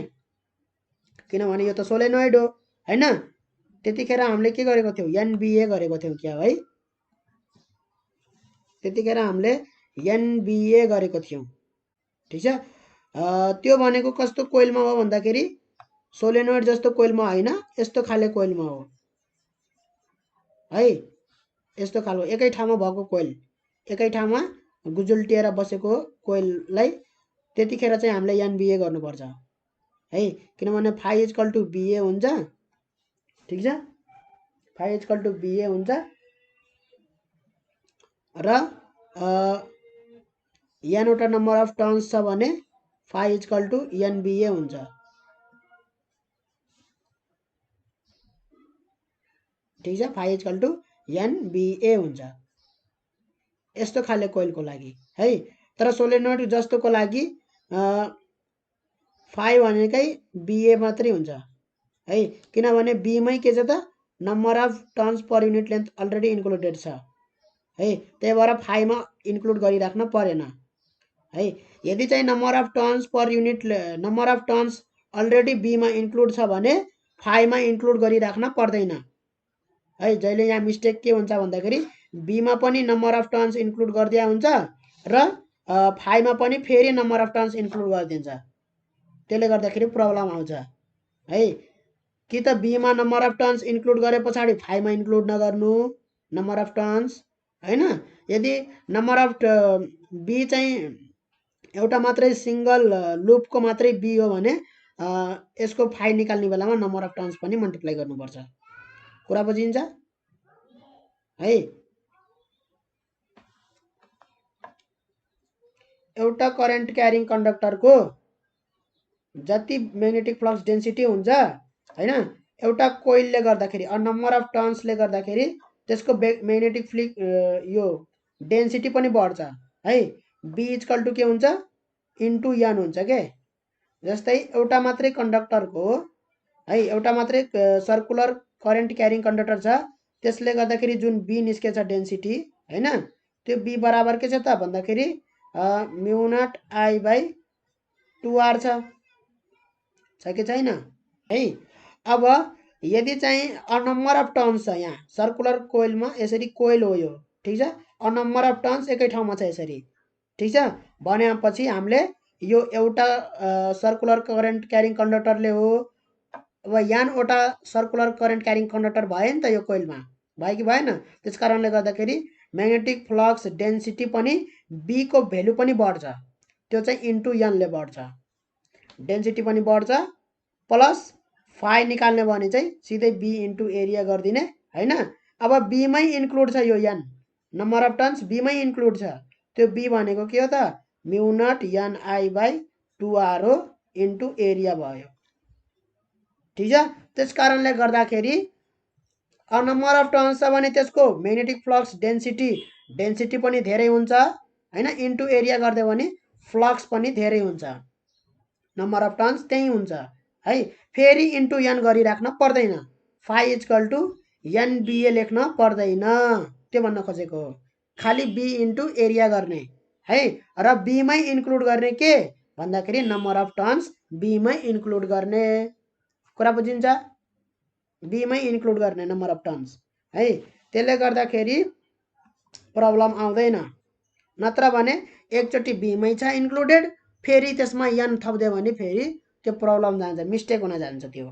किनभने यो त सोलेनोइड हो हैन। त्यतिखेर हामीले के गरेको थियौँ, एनबिए गरेको थियौँ क्या है, त्यतिखेर हामीले एनबिए गरेको थियौँ। ठिक छ। त्यो भनेको कस्तो कोइलमा हो भन्दाखेरि सोलेनोइड जस्तो कोइलमा होइन, यस्तो खाले कोइलमा हो है, यस्तो खालको एकै ठाउँमा भएको कोइल, एकै ठाउँमा गुजुल्टिएर बसेको कोइललाई त्यतिखेर चाहिँ हामीले एनबिए गर्नुपर्छ है, किनभने फाइ इक्वल टु बिए हुन्छ। ठिक छ, फाइ इक्वल टु बिए हुन्छ र एनवटा नम्बर अफ टर्न्स छ भने फाइ इक्वल टु एनबिए हुन्छ। ठिक छ, फाइ इक्वल टु एनबिए हुन्छ यस्तो खाले कोइलको लागि है। तर सोलेनोइड जस्तोको लागि फाइ भनेकै बिए मात्रै हुन्छ है, किनभने बीमै के छ त number of turns per unit length already included छ है, त्यही भएर फाइमा इन्क्लुड गरिराख्न परेन है। यदि चाहिँ number of turns per unit number of turns already बीमा इन्क्लुड छ भने फाइमा इन्क्लुड गरिराख्न पर्दैन है। जहिले यहाँ मिस्टेक के हुन्छ भन्दाखेरि बीमा पनि नम्बर अफ टर्न्स इन्क्लुड गरिदिया हुन्छ र फाइमा पनि फेरि नम्बर अफ टर्न्स इन्क्लुड गरिदिन्छ, त्यसले गर्दाखेरि प्रब्लम आउँछ है। कि त बीमा नम्बर अफ टर्न्स इन्क्लुड गरे पछाडि फाइमा इन्क्लुड नगर्नु नम्बर अफ टर्न्स हैन। यदि नम्बर अफ बी चाहिँ एउटा मात्रै सिंगल लुपको मात्रै बी हो भने यसको फाइ निकाल्ने बेलामा नम्बर अफ टर्न्स पनि मल्टिप्लाई गर्नुपर्छ। कुरा बुझिन्छ है। एउटा करेन्ट क्यारिङ कन्डक्टरको जति म्याग्नेटिक फ्लक्स डेन्सिटी हुन्छ हैन, एउटा कोइलले गर्दाखेरि नम्बर अफ टर्न्सले गर्दाखेरि त्यसको म्याग्नेटिक यो डेन्सिटी पनि बढ्छ है। बी इक्वल टु के हुन्छ इन्टु एन हुन्छ के। जस्तै एउटा मात्रै कन्डक्टरको है, एउटा मात्रै सर्कुलर करेन्ट क्यारिङ कन्डक्टर छ, त्यसले गर्दाखेरि जुन बी निस्केछ डेन्सिटी हैन, त्यो बी बराबर के छ त भन्दाखेरि म्यु नट आई बाई 2r छ कि छैन है। अब यदि चाहिँ नम्बर अफ टर्न्स छ यहाँ सर्कुलर कोइलमा, यसरी कोइल हो यो ठिक छ, नम्बर अफ टर्न्स एकै ठाउँमा छ यसरी ठिक छ भनेपछि हामीले यो एउटा सर्कुलर करेन्ट क्यारिङ कन्डक्टरले हो। अब यानवटा सर्कुलर करेन्ट क्यारिङ कन्डक्टर भयो नि त यो कोइलमा, भयो कि भएन। त्यस कारणले गर्दाखेरि म्याग्नेटिक फ्लक्स डेन्सिटी पनि बी को भ्यालु पनि बढ्छ, त्यो चाहिँ इन्टु एनले बढ्छ, डेन्सिटी पनि बढ्छ प्लस फाइ निकाल्ने भने चाहिँ सिधै बी इन्टु एरिया गरिदिने हैन। अब बीमै इन्क्लुड छ यो एन, नम्बर अफ टर्न्स बीमै इन्क्लुड छ, त्यो बी भनेको के हो त mu naught N I by 2r हो इन्टु एरिया भयो ठिक छ। त्यस कारणले गर्दाखेरि नम्बर अफ टर्न्स छ भने त्यसको म्याग्नेटिक फ्लक्स डेन्सिटी पनि धेरै हुन्छ हैन, इन्टु एरिया गरिदियो भने फ्लक्स पनि धेरै हुन्छ, नम्बर अफ टर्न्स त्यही हुन्छ है। फेरि इन्टु एन गरिराख्न पर्दैन, फाइ इक्वल टु एनबिए लेख्न पर्दैन, त्यो भन्न खोजेको हो। खालि बी इन्टु एरिया गर्ने है, र बीमै इन्क्लुड गर्ने के भन्दाखेरि नम्बर अफ टर्न्स बीमै इन्क्लुड गर्ने। कुरा बुझिन्छ, बीमै इन्क्लुड गर्ने नम्बर अफ टर्न्स है, त्यसले गर्दाखेरि प्रब्लम आउँदैन। नत्र भने एकचोटि बीमै छ इन्क्लुडेड फेरि त्यसमा एन थप्दियो भने फेरि त्यो प्रब्लम जान्छ, मिस्टेक हुन जान्छ त्यो।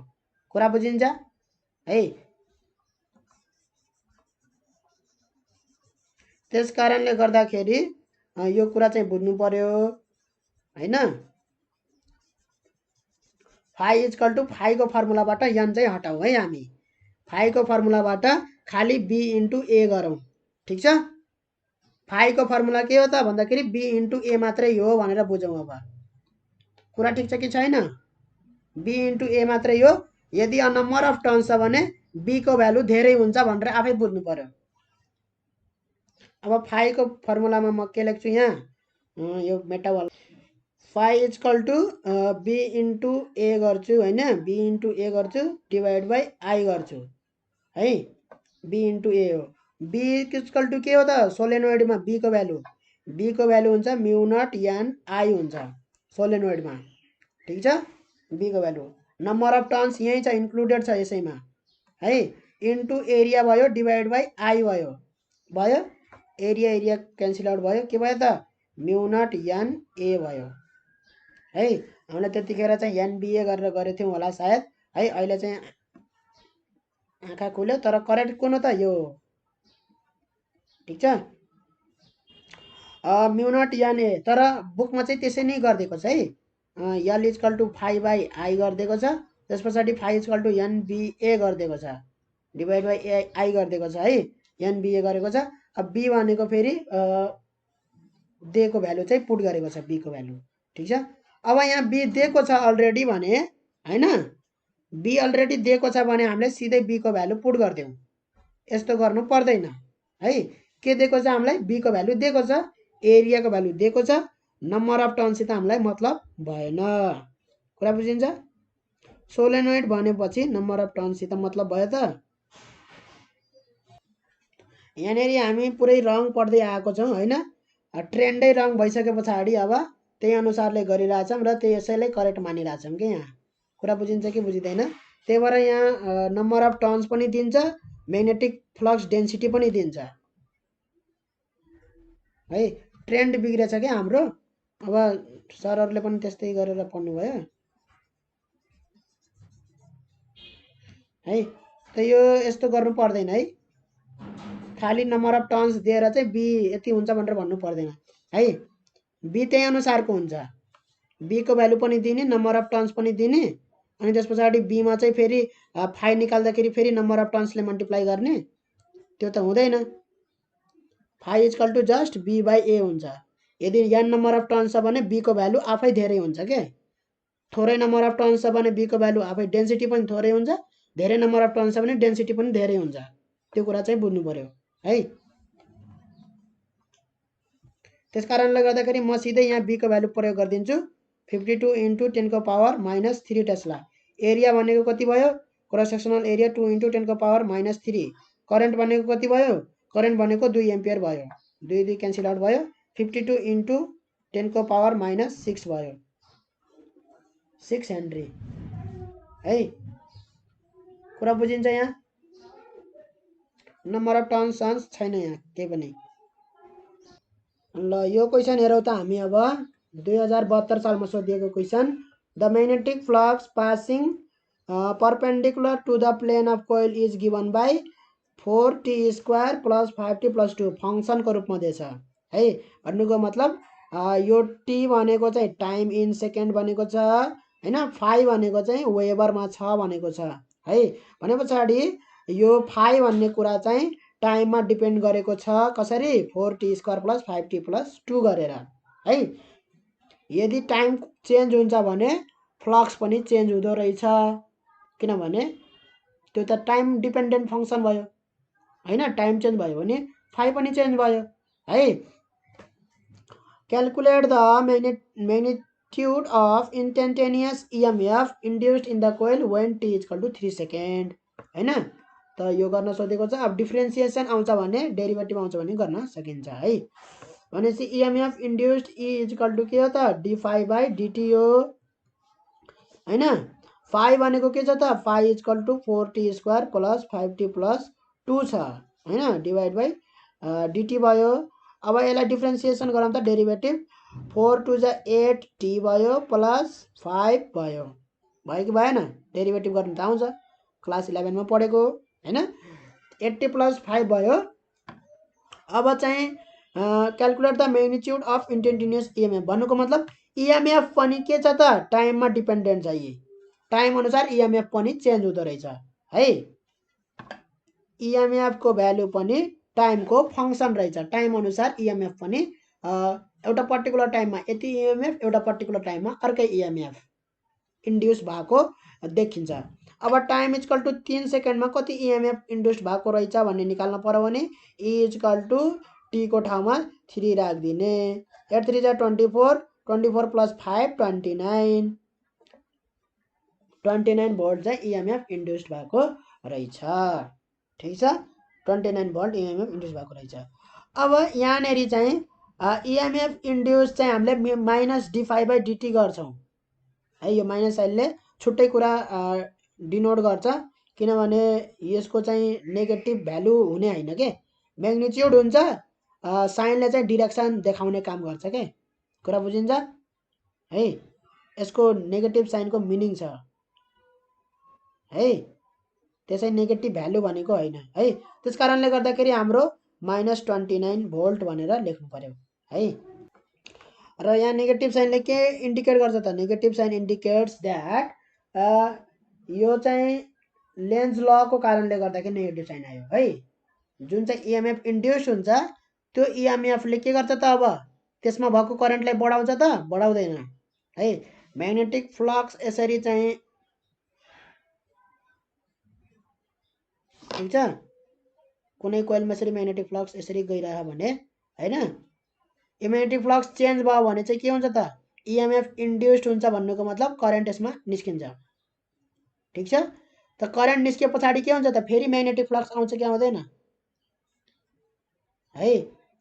कुरा बुझिन्छ है। त्यस कारणले गर्दाखेरि यो कुरा चाहिँ बुझ्नु पर्यो हैन। फाइ इक्वल टु फाइको फर्मुलाबाट एन चाहिँ हटाऊ है, हामी फाइको फर्मुलाबाट खालि बी इन्टु ए गरौँ ठिक छ। फाइको फर्मुला के हो त भन्दाखेरि बी इन्टु ए मात्रै हो भनेर बुझौँ। अब कुरा ठिक छ कि छैन, बी इन्टु ए मात्रै हो। यदि नम्बर अफ टर्न्स छ भने बी को भ्यालु धेरै हुन्छ भनेर आफै बुझ्नु पर्यो। अब फाइको फर्मुलामा म के लेख्छु यहाँ, यो मेटाबल फाइ इक्वल टु बी इन्टु ए गर्छु हैन, बी इन्टु ए गर्छु डिभाइड बाई आई गर्छु है, बी इन्टु ए हो। बी इक्वल टु के हो त सोलेनोइडमा बी को भ्यालु हुन्छ म्यु नट एन आई हुन्छ सोलेनोइडमा। ठिक छ, बी को भ्यालु। नम्बर अफ टर्न्स यही छ, इन्क्लुडेड छ यसैमा है। इन्टु एरिया भयो डिभाइड बाई आई भयो एरिया क्यान्सल आउट भयो, के भयो त म्यु नट एन ए भयो है। हामीले त्यतिखेर चाहिँ एनबिए गरेर गरेको थियौँ होला सायद है। अहिले चाहिँ आँखा खुल्यो, तर करेक्ट कुन हो त यो। ठिक छ, म्यु नट एन ए, तर बुकमा चाहिँ त्यसै नै गरिदिएको छ है। यल इजकल टु 5 बाई आई गरिदिएको छ, त्यस पछाडि 5 इजकल टु एनबिए गरिदिएको छ, डिभाइड बाई ए आई गरिदिएको छ है, एनबिए गरेको छ। अब बी भनेको फेरि दिएको भ्यालु चाहिँ पुट गरेको छ, बी को भ्यालु। ठिक छ, अब यहाँ बी दिएको छ अलरेडी भने हैन, बी अलरेडी दिएको छ भने हामीले सिधै बी को भ्यालु पुट गरिदिउँ, यस्तो गर्नु पर्दैन है। के दिएको छ हामीलाई, बी को भ्यालु दिएको छ, एरिया को भ्यालु दिएको छ, नम्बर अफ टर्नसित हामीलाई मतलब भएन। कुरा बुझिन्छ? सोलेनोइड भनेपछि नम्बर अफ टर्नसित मतलब भयो त। यहाँनिर हामी पुरै रङ पढ्दै आएको छौँ हैन, ट्रेन्डै रङ भइसके पछाडि अब त्यही अनुसारले गरिरहेछौँ र त्यसैलाई करेक्ट मानिरहेछौँ कि यहाँ। कुरा बुझिन्छ कि बुझिँदैन? त्यही भएर यहाँ नम्बर अफ टर्न्स पनि दिन्छ, म्याग्नेटिक फ्लक्स डेन्सिटी पनि दिन्छ है। ट्रेन्ड बिग्रेछ क्या हाम्रो। अब सरहरूले पनि त्यस्तै गरेर पढ्नुभयो है। त यो यस्तो गर्नु पर्दैन है, खाली नम्बर अफ टर्न्स दिएर चाहिँ बी यति हुन्छ भनेर भन्नु पर्दैन है। बी त्यही अनुसारको हुन्छ, बी को भ्यालु पनि दिने, नम्बर अफ टर्न्स पनि दिने, अनि त्यस पछाडि बीमा चाहिँ फेरि फाइ निकाल्दाखेरि फेरि नम्बर अफ टर्न्सले मल्टिप्लाई गर्ने, त्यो त हुँदैन। Phi is equal to just B by A हुन्छ। यदि एन नम्बर अफ टर्न्स छ भने बी को भ्यालु आफै धेरै हुन्छ के। थोरै नम्बर अफ टर्न्स छ भने बी को भ्यालु आफै डेन्सिटी पनि थोरै हुन्छ, धेरै नम्बर अफ टर्न्स छ भने डेन्सिटी पनि धेरै हुन्छ। त्यो कुरा चाहिँ बुझ्नु पर्यो है। त्यस कारणले गर्दाखेरि म सिधै यहाँ बी को भ्यालु प्रयोग गरिदिन्छु, 52 इन्टु 10 को पावर माइनस 3 टेस्ला। एरिया भनेको कति भयो, क्रस सेक्सनल एरिया 2 इन्टु 10 को पावर माइनस 3। करेन्ट भनेको कति भयो, करेन्ट भनेको 2 एम्पियर भयो, 2 2 क्यान्सल आउट भयो, 52 इन्टु 10 को पावर माइनस 6 भयो, 6 हेनरी है। कुरा बुझिन्छ? यहाँ नम्बर अफ टर्न्स छैन यहाँ केही पनि। ल यो क्वेसन हेरौँ त हामी अब 2072 सालमा सोधिएको question. The magnetic flux passing perpendicular to the plane of coil is given by 4t square plus 5t plus 2 फङ्सनको रूपमा दिएछ है। भन्नुको मतलब यो टी भनेको चाहिँ टाइम इन सेकेन्ड भनेको छ हैन, फाइ भनेको चाहिँ वेबरमा छ भनेको छ है। भने पछाडि यो फाइ भन्ने कुरा चाहिँ टाइममा डिपेन्ड गरेको छ, कसरी 4t square plus 5t plus 2 गरेर है। यदि टाइम चेन्ज हुन्छ भने फ्लक्स पनि चेन्ज हुँदो रहेछ, किनभने त्यो त टाइम डिपेन्डेन्ट फङ्सन भयो हैन। टाइम चेन्ज भयो भने फाइ पनि चेन्ज भयो है। Calculate the magnitude of instantaneous EMF induced in the coil when T equal to 3 second हैन। त यो गर्न सोधेको छ। अब डिफ्रेन्सिएसन आउँछ भने, डेरिभेटिभ आउँछ भने गर्न सकिन्छ है। भनेपछि EMF induced E equal to के हो त, डी फाइ बाई डिटी हो हैन। फाइ भनेको के छ त, phi equal to 4t square plus 5t plus 2 छ हैन, डिभाइड बाई डिटी भयो। अब यसलाई डिफ्रेन्सिएसन गरौँ त, डेरिभेटिभ 4 2 जा 8t भयो प्लस 5 भयो कि भएन? डेरिभेटिभ गर्नु त आउँछ, क्लास 11 मा पढेको हैन। 80 प्लस 5 भयो। अब चाहिँ calculate the magnitude of instantaneous EMF भन्नुको मतलब इएमएफ पनि के छ त, टाइममा डिपेन्डेन्ट छ। यी टाइम अनुसार इएमएफ पनि चेन्ज हुँदो रहेछ है। इएमएफ को भ्यालु पनि टाइमको फङ्सन रहेछ, टाइम अनुसार इएमएफ पनि एउटा पर्टिकुलर टाइममा यति इएमएफ, एउटा पर्टिकुलर टाइममा अर्कै इएमएफ इन्ड्युस भएको देखिन्छ। अब टाइम इक्वल टु 3 सेकेन्डमा कति इएमएफ इन्ड्युस भएको रहेछ भन्ने निकाल्न पर्यो भने इ इक्वल टु टी को ठाउँमा 3 राखिदिने। 8 3 जा 24, 24 प्लस 5 29, 29 भोल्ट चाहिँ इएमएफ इन्ड्युस्ड भएको रहेछ। ठिक छ, 29 भोल्ट इएमएफ इन्ड्युस भएको रहेछ। अब यहाँनेरि चाहिँ इएमएफ इन्ड्युस चाहिँ हामीले माइनस d5/dt गर्छौँ है। यो माइनस साइनले छुट्टै कुरा डिनोट गर्छ, किनभने यसको चाहिँ नेगेटिभ भ्यालु हुने होइन के, म्याग्निट्युड हुन्छ, साइनले चाहिँ डिरेक्सन देखाउने काम गर्छ के। कुरा बुझिन्छ है। यसको नेगेटिभ साइनको मिनिङ छ है, त्यसै नेगेटिभ भ्यालु भनेको होइन है। त्यस कारणले गर्दाखेरि हाम्रो -29 भोल्ट भनेर लेख्नु पर्यो है। र यहाँ नेगेटिभ साइनले के इन्डिकेट गर्छ त, नेगेटिभ साइन इन्डिकेट्स द्याट यो चाहिँ लेन्ज लको कारणले गर्दाखेरि नेगेटिभ साइन आयो है। जुन चाहिँ इएमएफ इन्ड्युस हुन्छ त्यो इएमएफले के गर्छ त, अब त्यसमा भएको करेन्टलाई बढाउँछ त, बढाउँदैन है। म्याग्नेटिक फ्लक्स यसरी चाहिँ ठिक छ, कुनै कोइलमा यसरी म्याग्नेटिक फ्लक्स यसरी गइरह्यो भने हैन, यो म्याग्नेटिक फ्लक्स चेन्ज भयो भने चाहिँ के हुन्छ त, इएमएफ इन्ड्युस्ड हुन्छ भन्नुको मतलब करेन्ट यसमा निस्किन्छ। ठिक छ, त करेन्ट निस्के पछाडि के हुन्छ त, फेरि म्याग्नेटिक फ्लक्स आउँछ कि आउँदैन है।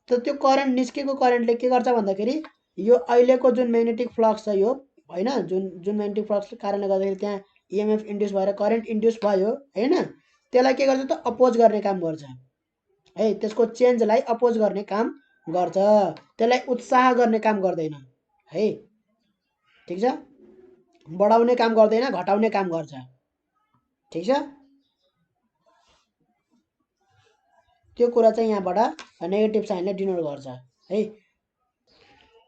त त्यो करेन्ट निस्केको करेन्टले के गर्छ भन्दाखेरि यो अहिलेको जुन म्याग्नेटिक फ्लक्स छ यो हैन, जुन म्याग्नेटिक फ्लक्सको कारणले गर्दाखेरि त्यहाँ इएमएफ इन्ड्युस भएर करेन्ट इन्ड्युस भयो हैन, त्यसलाई के गर्छ त, अपोज गर्ने काम गर्छ है। त्यसको चेन्जलाई अपोज गर्ने काम गर्छ, त्यसलाई उत्साह गर्ने काम गर्दैन है। ठिक छ, बढाउने काम गर्दैन, घटाउने काम गर्छ। ठिक छ, त्यो कुरा चाहिँ यहाँबाट नेगेटिभ साइनले डिनोट गर्छ है।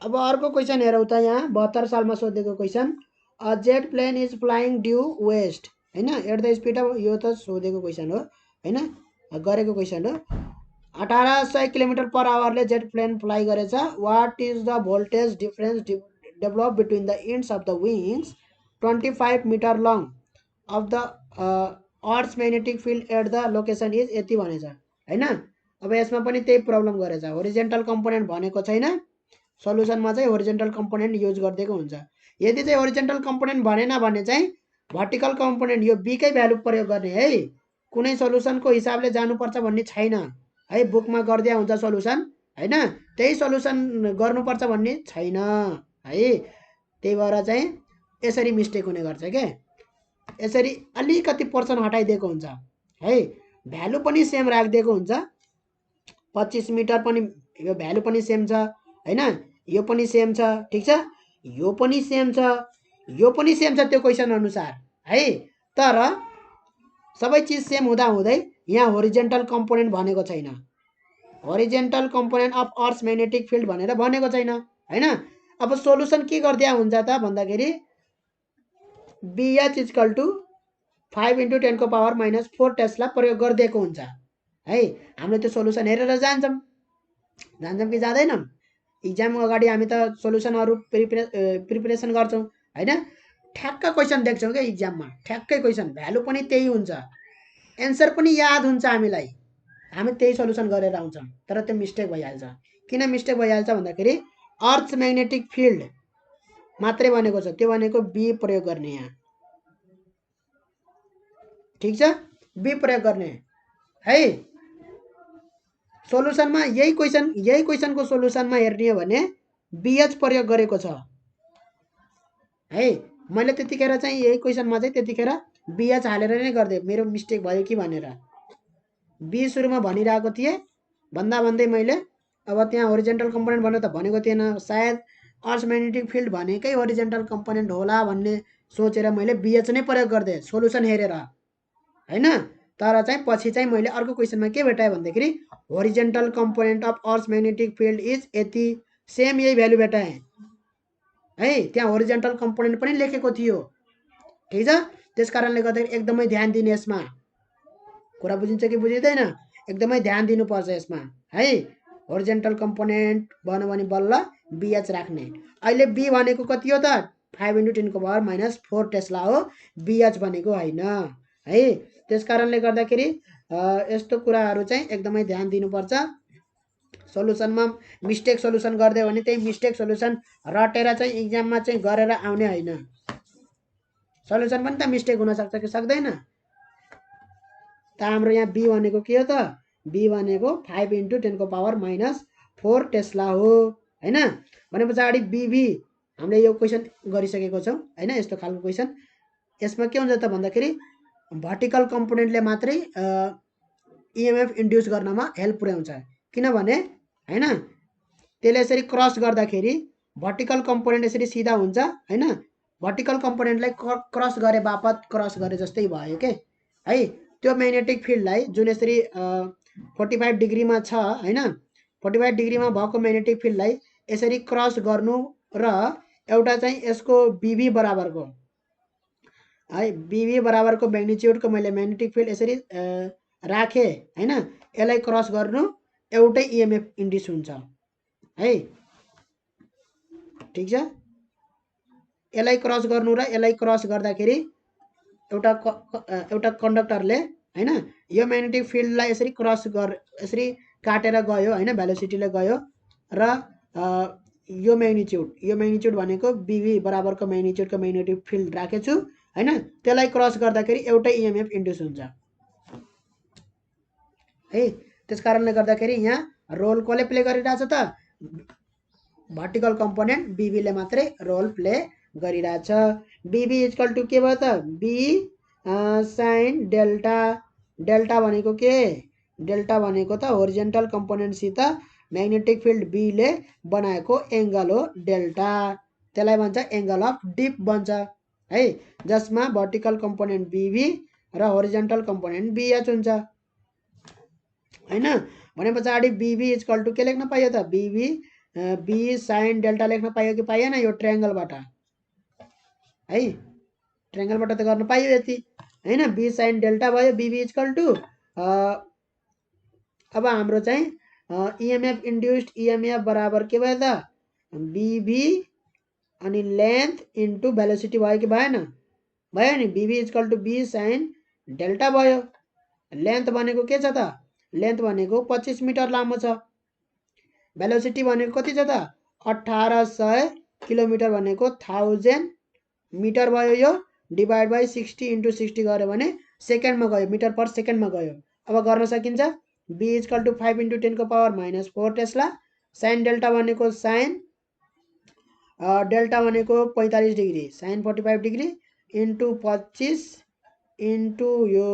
अब अर्को क्वेसन हेरौँ त, यहाँ 72 सालमा सोधेको question, a jet plane is flying due west हैन, एट द स्पिड अफ, यो त सोधेको क्वेसन हो हैन, गरेको क्वेसन हो। 1800 किलोमिटर पर आवरले जेट प्लेन फ्लाइ गरेछ। What is the voltage difference develop between the ends of the wings 25 meter long of the earth magnetic field at the location is यति भनेछ हैन। अब यसमा पनि त्यही प्रब्लम गरेछ, होरिजेन्टल कम्पोनेन्ट भनेको छैन, सल्युसनमा चाहिँ होरिजेन्टल कम्पोनेन्ट युज गरिदिएको हुन्छ। यदि चाहिँ होरिजेन्टल कम्पोनेन्ट भनेन भने चाहिँ भर्टिकल कम्पोनेन्ट यो बी कै भ्यालु प्रयोग गर्ने है। कुनै सल्युसनको हिसाबले जानुपर्छ भन्ने छैन है, बुकमा गरिदिया हुन्छ सल्युसन हैन, त्यही सल्युसन गर्नुपर्छ भन्ने छैन है। त्यही भएर चाहिँ यसरी मिस्टेक हुने गर्छ के, यसरी अलिकति पर्सन हटाइदिएको हुन्छ है। भ्यालु पनि सेम राखिदिएको हुन्छ, 25 मिटर पनि यो भ्यालु पनि सेम छ हैन, यो पनि सेम छ, ठिक छ, यो पनि सेम छ, यो पनि सेम छ त्यो क्वेसन अनुसार है। तर सबै चिज सेम हुँदा हुँदै यहाँ होरिजेन्टल कम्पोनेन्ट भनेको छैन, horizontal component of earth magnetic field भनेर भनेको छैन हैन। अब सोलुसन के गरिदिया हुन्छ त भन्दाखेरि BH इक्वल टु 5 × 10⁻⁻4 टेस्ला प्रयोग गरिदिएको हुन्छ है। हामीले त्यो सोलुसन हेरेर जान्छौँ कि जाँदैनौँ, इक्जाम अगाडि हामी त सोलुसनहरू प्रिपरेसन गर्छौँ हैन। ठ्याक्क क्वेसन देख्छौँ क्या इक्जाममा, ठ्याक्कै क्वेसन भ्यालु पनि त्यही हुन्छ, एन्सर पनि याद हुन्छ हामीलाई, हामी त्यही सोलुसन गरेर आउँछौँ, तर त्यो मिस्टेक भइहाल्छ। किन मिस्टेक भइहाल्छ भन्दाखेरि अर्थ म्याग्नेटिक फिल्ड मात्रै भनेको छ, त्यो भनेको बी प्रयोग गर्ने यहाँ, ठिक छ, बी प्रयोग गर्ने है। सोलुसनमा यही क्वेसनको सोलुसनमा हेर्ने हो भने BH प्रयोग गरेको छ है। मैले त्यतिखेर चाहिँ यही क्वेसनमा चाहिँ त्यतिखेर BH हालेर नै गरिदिएँ, मेरो मिस्टेक भयो कि भनेर बी सुरुमा भनिरहेको थिएँ, भन्दा भन्दै मैले अब त्यहाँ होरिजेन्टल कम्पोनेन्ट भन्नु त भनेको थिएन, सायद अर्थ म्याग्नेटिक फिल्ड भनेकै होरिजेन्टल कम्पोनेन्ट होला भन्ने सोचेर मैले BH नै प्रयोग गरिदिएँ सोलुसन हेरेर हैन। तर चाहिँ पछि चाहिँ मैले अर्को क्वेसनमा के भेटाएँ भन्दाखेरि horizontal component of earth magnetic field is यति, सेम यही भ्यालु भेटाएँ है। त्यहाँ होरिजेन्टल कम्पोनेन्ट पनि लेखेको थियो, ठिक छ। त्यस कारणले गर्दाखेरि एकदमै ध्यान दिने, यसमा कुरा बुझिन्छ कि बुझिँदैन, एकदमै ध्यान दिनुपर्छ यसमा है। होरिजेन्टल कम्पोनेन्ट भन्यो भने बल्ल BH राख्ने। अहिले बी भनेको कति हो त, 5 × 10⁻⁻4 टेस्ला हो, BH भनेको होइन है। त्यस कारणले गर्दाखेरि यस्तो कुराहरू चाहिँ एकदमै ध्यान दिनुपर्छ। सोलुसनमा मिस्टेक सोलुसन गरिदियो भने त्यही मिस्टेक सोलुसन रटेर चाहिँ इक्जाममा चाहिँ गरेर आउने होइन, सोलुसन पनि त मिस्टेक हुन सक्छ कि सक्दैन त। हाम्रो यहाँ बी भनेको के हो त, बी भनेको 5 × 10⁻⁻4 टेस्ला हो हैन। भने पछाडि बीबी हामीले यो क्वेशन गरिसकेको छौं हैन। यस्तो खालको क्वेशन यसमा के हुन्छ त भन्दाखेरि भर्टिकल कम्पोनेन्टले मात्रै इएमएफ इन्ड्युस गर्नमा हेल्प पुर्याउँछ। किनभने हैन त्यसले यसरी क्रस गर्दाखेरि भर्टिकल कम्पोनेन्ट यसरी सिधा हुन्छ हैन। भर्टिकल कम्पोनेन्टलाई क्रस गरे बापत क्रस गरे जस्तै भयो के है। त्यो म्याग्नेटिक फिल्डलाई जुन यसरी 45 डिग्रीमा छ हैन। 45 डिग्रीमा भएको म्याग्नेटिक फिल्डलाई यसरी क्रस गर्नु र एउटा चाहिँ यसको बीबी बराबरको है, बीबी बराबरको म्याग्निट्युडको मैले म्याग्नेटिक फिल्ड यसरी राखे हैन। यसलाई क्रस गर्नु एउटै इएमएफ इन्ड्युस हुन्छ है। ठीक छ। यसलाई क्रस गर्नु र यसलाई क्रस गर्दाखेरि एउटा कन्डक्टरले हैन यो म्याग्नेटिक फिल्डलाई यसरी क्रस यसरी काटेर गयो हैन। भेलोसिटीले गयो र यो म्याग्निट्युड भनेको बीबी बराबरको म्याग्निट्युडको म्याग्नेटिक फिल्ड राखेछु हैन। त्यसलाई क्रस गर्दाखेरि एउटै इएमएफ इन्ड्युस हुन्छ है। त्यसकारणले गर्दाखेरि यहाँ रोल कसले प्ले गरिरहेछ त भर्टिकल कम्पोनेन्ट बीबीले मात्रै रोल प्ले गरिरहेछ। बीबी इक्वल टु के भयो त बी साइन डेल्टा। डेल्टा भनेको के डेल्टा भनेको त होरिजेन्टल कम्पोनेन्टसित म्याग्नेटिक फिल्ड बीले बनाएको एंगल हो डेल्टा। त्यसलाई भन्छ एंगल अफ डिप भन्छ है। जसमा भर्टिकल कम्पोनेन्ट बीबी र होरिजेन्टल कम्पोनेन्ट बीएच हुन्छ हैन। भने पछाडि बीबी इक्वल टु के लेख्न पाइयो त बीबी बी साइन डेल्टा लेख्न पाइयो कि पाइएन। यो ट्रायंगलबाट है, ट्रायंगलबाट त गर्न पाइयो यति हैन। बी साइन डेल्टा भयो बीबी इक्वल टु अब हाम्रो चाहिँ इएमएफ इन्ड्युस्ड इएमएफ बराबर के भयो त बीबी अनि लेन्थ इन्टु भेलोसिटी भयो कि भएन। भयो नि। B B equal to B sine delta भयो। लेन्थ भनेको के छ त लेन्थ भनेको 25 मिटर लामो छ। भेलोसिटी भनेको कति छ त 1800 किलोमिटर भनेको 1000 मिटर भयो। यो डिभाइड बाई 60 × 60 गऱ्यो भने सेकेन्डमा गयो, मिटर पर सेकेन्डमा गयो। अब गर्न सकिन्छ। B equal to 5 × 10⁻⁻4 tesla. Sine delta भनेको साइन डेल्टा भनेको 45 degree sine 45 degree into 25 into यो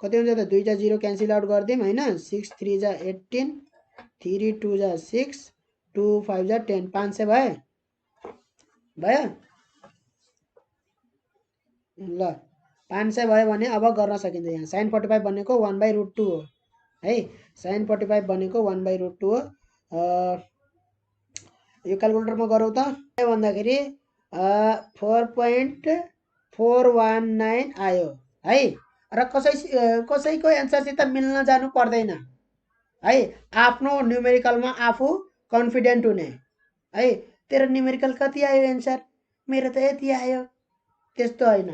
कति हुन्छ त 2 जा 0 क्यान्सल आउट गरिदिउँ हैन। 6 3 जा 18 3 2 जा 6 2 5 जा 10 500 भयो ल 500 भयो भने अब गर्न सकिन्छ। यहाँ साइन 45 भनेको 1/√2 हो है। साइन 45 भनेको 1/√2 हो। यो क्याल्कुलेटरमा गरौँ त के भन्दाखेरि 4.419 आयो है। र कसैको एन्सरसित मिल्न जानु पर्दैन है। आफ्नो न्युमेरिकलमा आफू कन्फिडेन्ट हुने है। तेरो न्युमेरिकल कति आयो एन्सर, मेरो त यति आयो, त्यस्तो हैन।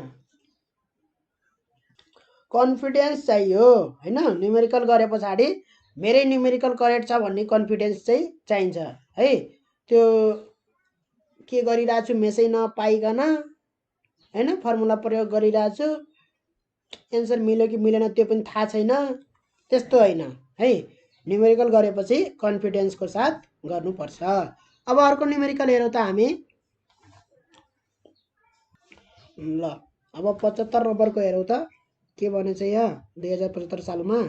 कन्फिडेन्स चाहियो हैन। न्युमेरिकल गरे पछाडि मेरै न्युमेरिकल करेक्ट छ भन्ने कन्फिडेन्स चाहिँ चाहिन्छ है। त्यो के गरिरहेछु मेसै नपाइकन हैन फर्मुला प्रयोग गरिरहेछु, एन्सर मिल्यो कि मिलेन त्यो पनि थाहा छैन, त्यस्तो हैन है। न्युमेरिकल गरेपछि कन्फिडेन्सको साथ गर्नुपर्छ। अब अर्को न्युमेरिकल हेरौँ त हामी ल। अब 75 नम्बरको हेरौँ त के भनेछ यहाँ 2075 सालमा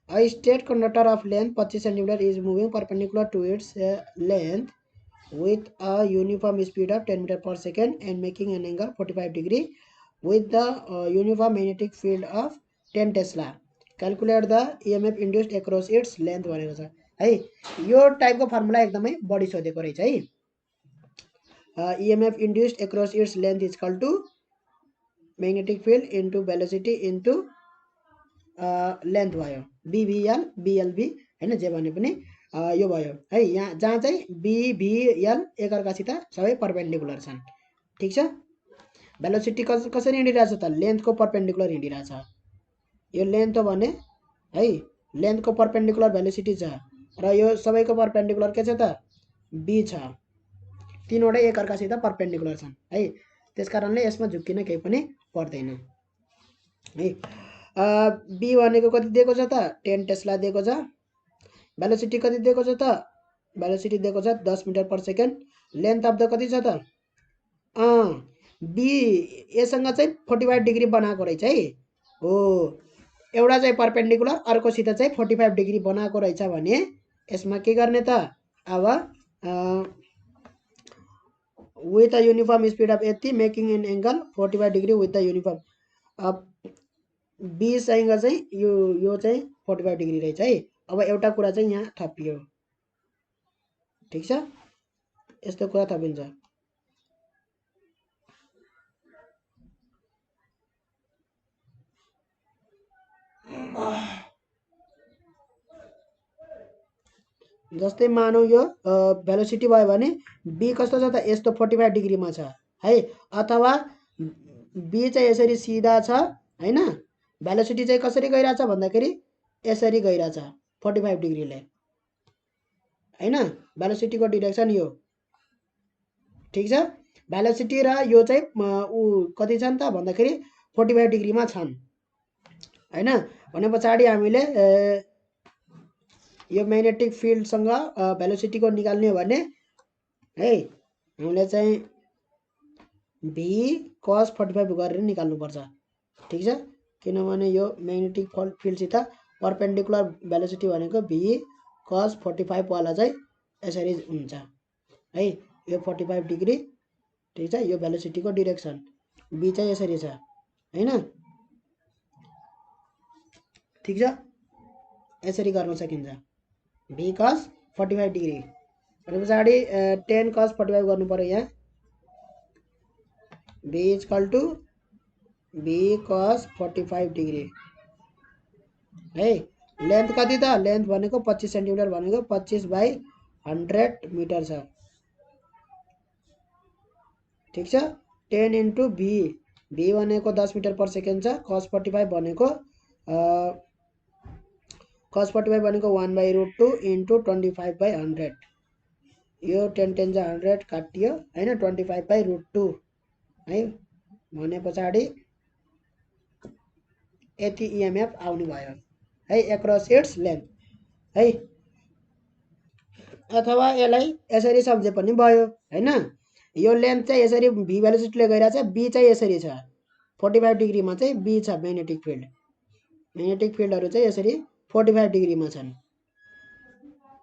a straight conductor of length 25 centimeter is moving perpendicular to its length with a uniform speed of 10 meter per second and making an angle 45 degree with the uniform magnetic field of 10 Tesla. Calculate the EMF induced across its length भनेको छ है। यो टाइपको formula एकदमै बढी सोधेको रहेछ है। EMF induced across its length is equal to magnetic field into velocity into length भयो BVL BLB हैन। जे भने पनि यो भयो है। यहाँ जहाँ चाहिँ BVL एकअर्कासित सबै परपेन्डिकुलर छन्। ठीक छ। भेलोसिटी कसरी हिँडिरहेछ त लेन्थको परपेन्डिकुलर हिँडिरहेछ। यो लेन्थ हो भने है लेन्थको परपेन्डिकुलर भेलोसिटी छ र यो सबैको परपेन्डिकुलर के छ त B छ। तीनवटै एकअर्कासित परपेन्डिकुलर छन् है। त्यसकारणले यसमा झुक्किन केही पनि पर्दैन है। बी भनेको कति दिएको छ त 10 टेस्ला दिएको छ। भेलोसिटी कति दिएको छ त भेलोसिटी दिएको छ 10 meter per second. Length of the कति छ त बी एसँग चाहिँ 45 डिग्री बनाएको रहेछ है। हो एउटा चाहिँ परपेन्डिकुलर अर्कोसित चाहिँ 45 डिग्री बनाएको रहेछ भने यसमा के गर्ने त अब with a uniform speed of 80 making an angle 45 degree with the uniform B सँग चाहिँ यो चाहिँ 45 डिग्री रहेछ है। अब एउटा कुरा चाहिँ यहाँ थपियो, ठीक छ, यस्तो कुरा थपिन्छ। जस्तै मानौ यो भेलोसिटी भयो भने बी कस्तो छ त यस्तो 45 डिग्रीमा छ है, अथवा बी चाहिँ यसरी सिधा छ हैन, भेलोसिटी चाहिँ कसरी गइरहेछ भन्दाखेरि यसरी गइरहेछ 45 डिग्रीले हैन, भेलोसिटीको डिरेक्सन यो, ठीक छ। भेलोसिटी र यो चाहिँ कति छन् त भन्दाखेरि 45 डिग्रीमा छन् हैन। भने पछाडि हामीले यो म्याग्नेटिक फिल्डसँग भेलोसिटीको निकाल्ने हो भने है हामीले चाहिँ भी cos 45 गरेर निकाल्नुपर्छ, ठीक छ। किनभने यो म्याग्नेटिक फिल्डसित परपेन्डिकुलर भेलोसिटी भनेको भी cos 45 वाला चाहिँ यसरी हुन्छ है, यो 45 डिग्री, ठीक छ। यो भेलोसिटीको डिरेक्सन बी चाहिँ यसरी छ हैन, ठीक छ। यसरी गर्न सकिन्छ भी cos 45 डिग्री भने पछाडि 10 cos 45 गर्नु पर्यो यहाँ, b equal to b cos 45 degree है। लेन्थ कति त लेन्थ भनेको 25 सेन्टिमिटर भनेको 25/100 मिटर छ, ठीक छ। 10 इन्टु भी भनेको 10 मिटर पर सेकेन्ड छ, cos 45 भनेको 1/2 इन्टु 25/100, यो 10 10 जा 100 काटियो हैन, 25/2 है। भने पछाडि यति इएमएफ आउने भयो है एक्रस इट्स लेन्थ है, अथवा यसलाई यसरी सम्झे पनि भयो हैन। यो लेन्थ चाहिँ यसरी भी भेलोसिटीले गइरहेछ, बी चाहिँ यसरी छ 45 डिग्रीमा चाहिँ बी छ म्याग्नेटिक फिल्ड, म्याग्नेटिक फिल्डहरु चाहिँ यसरी 45 डिग्रीमा छन्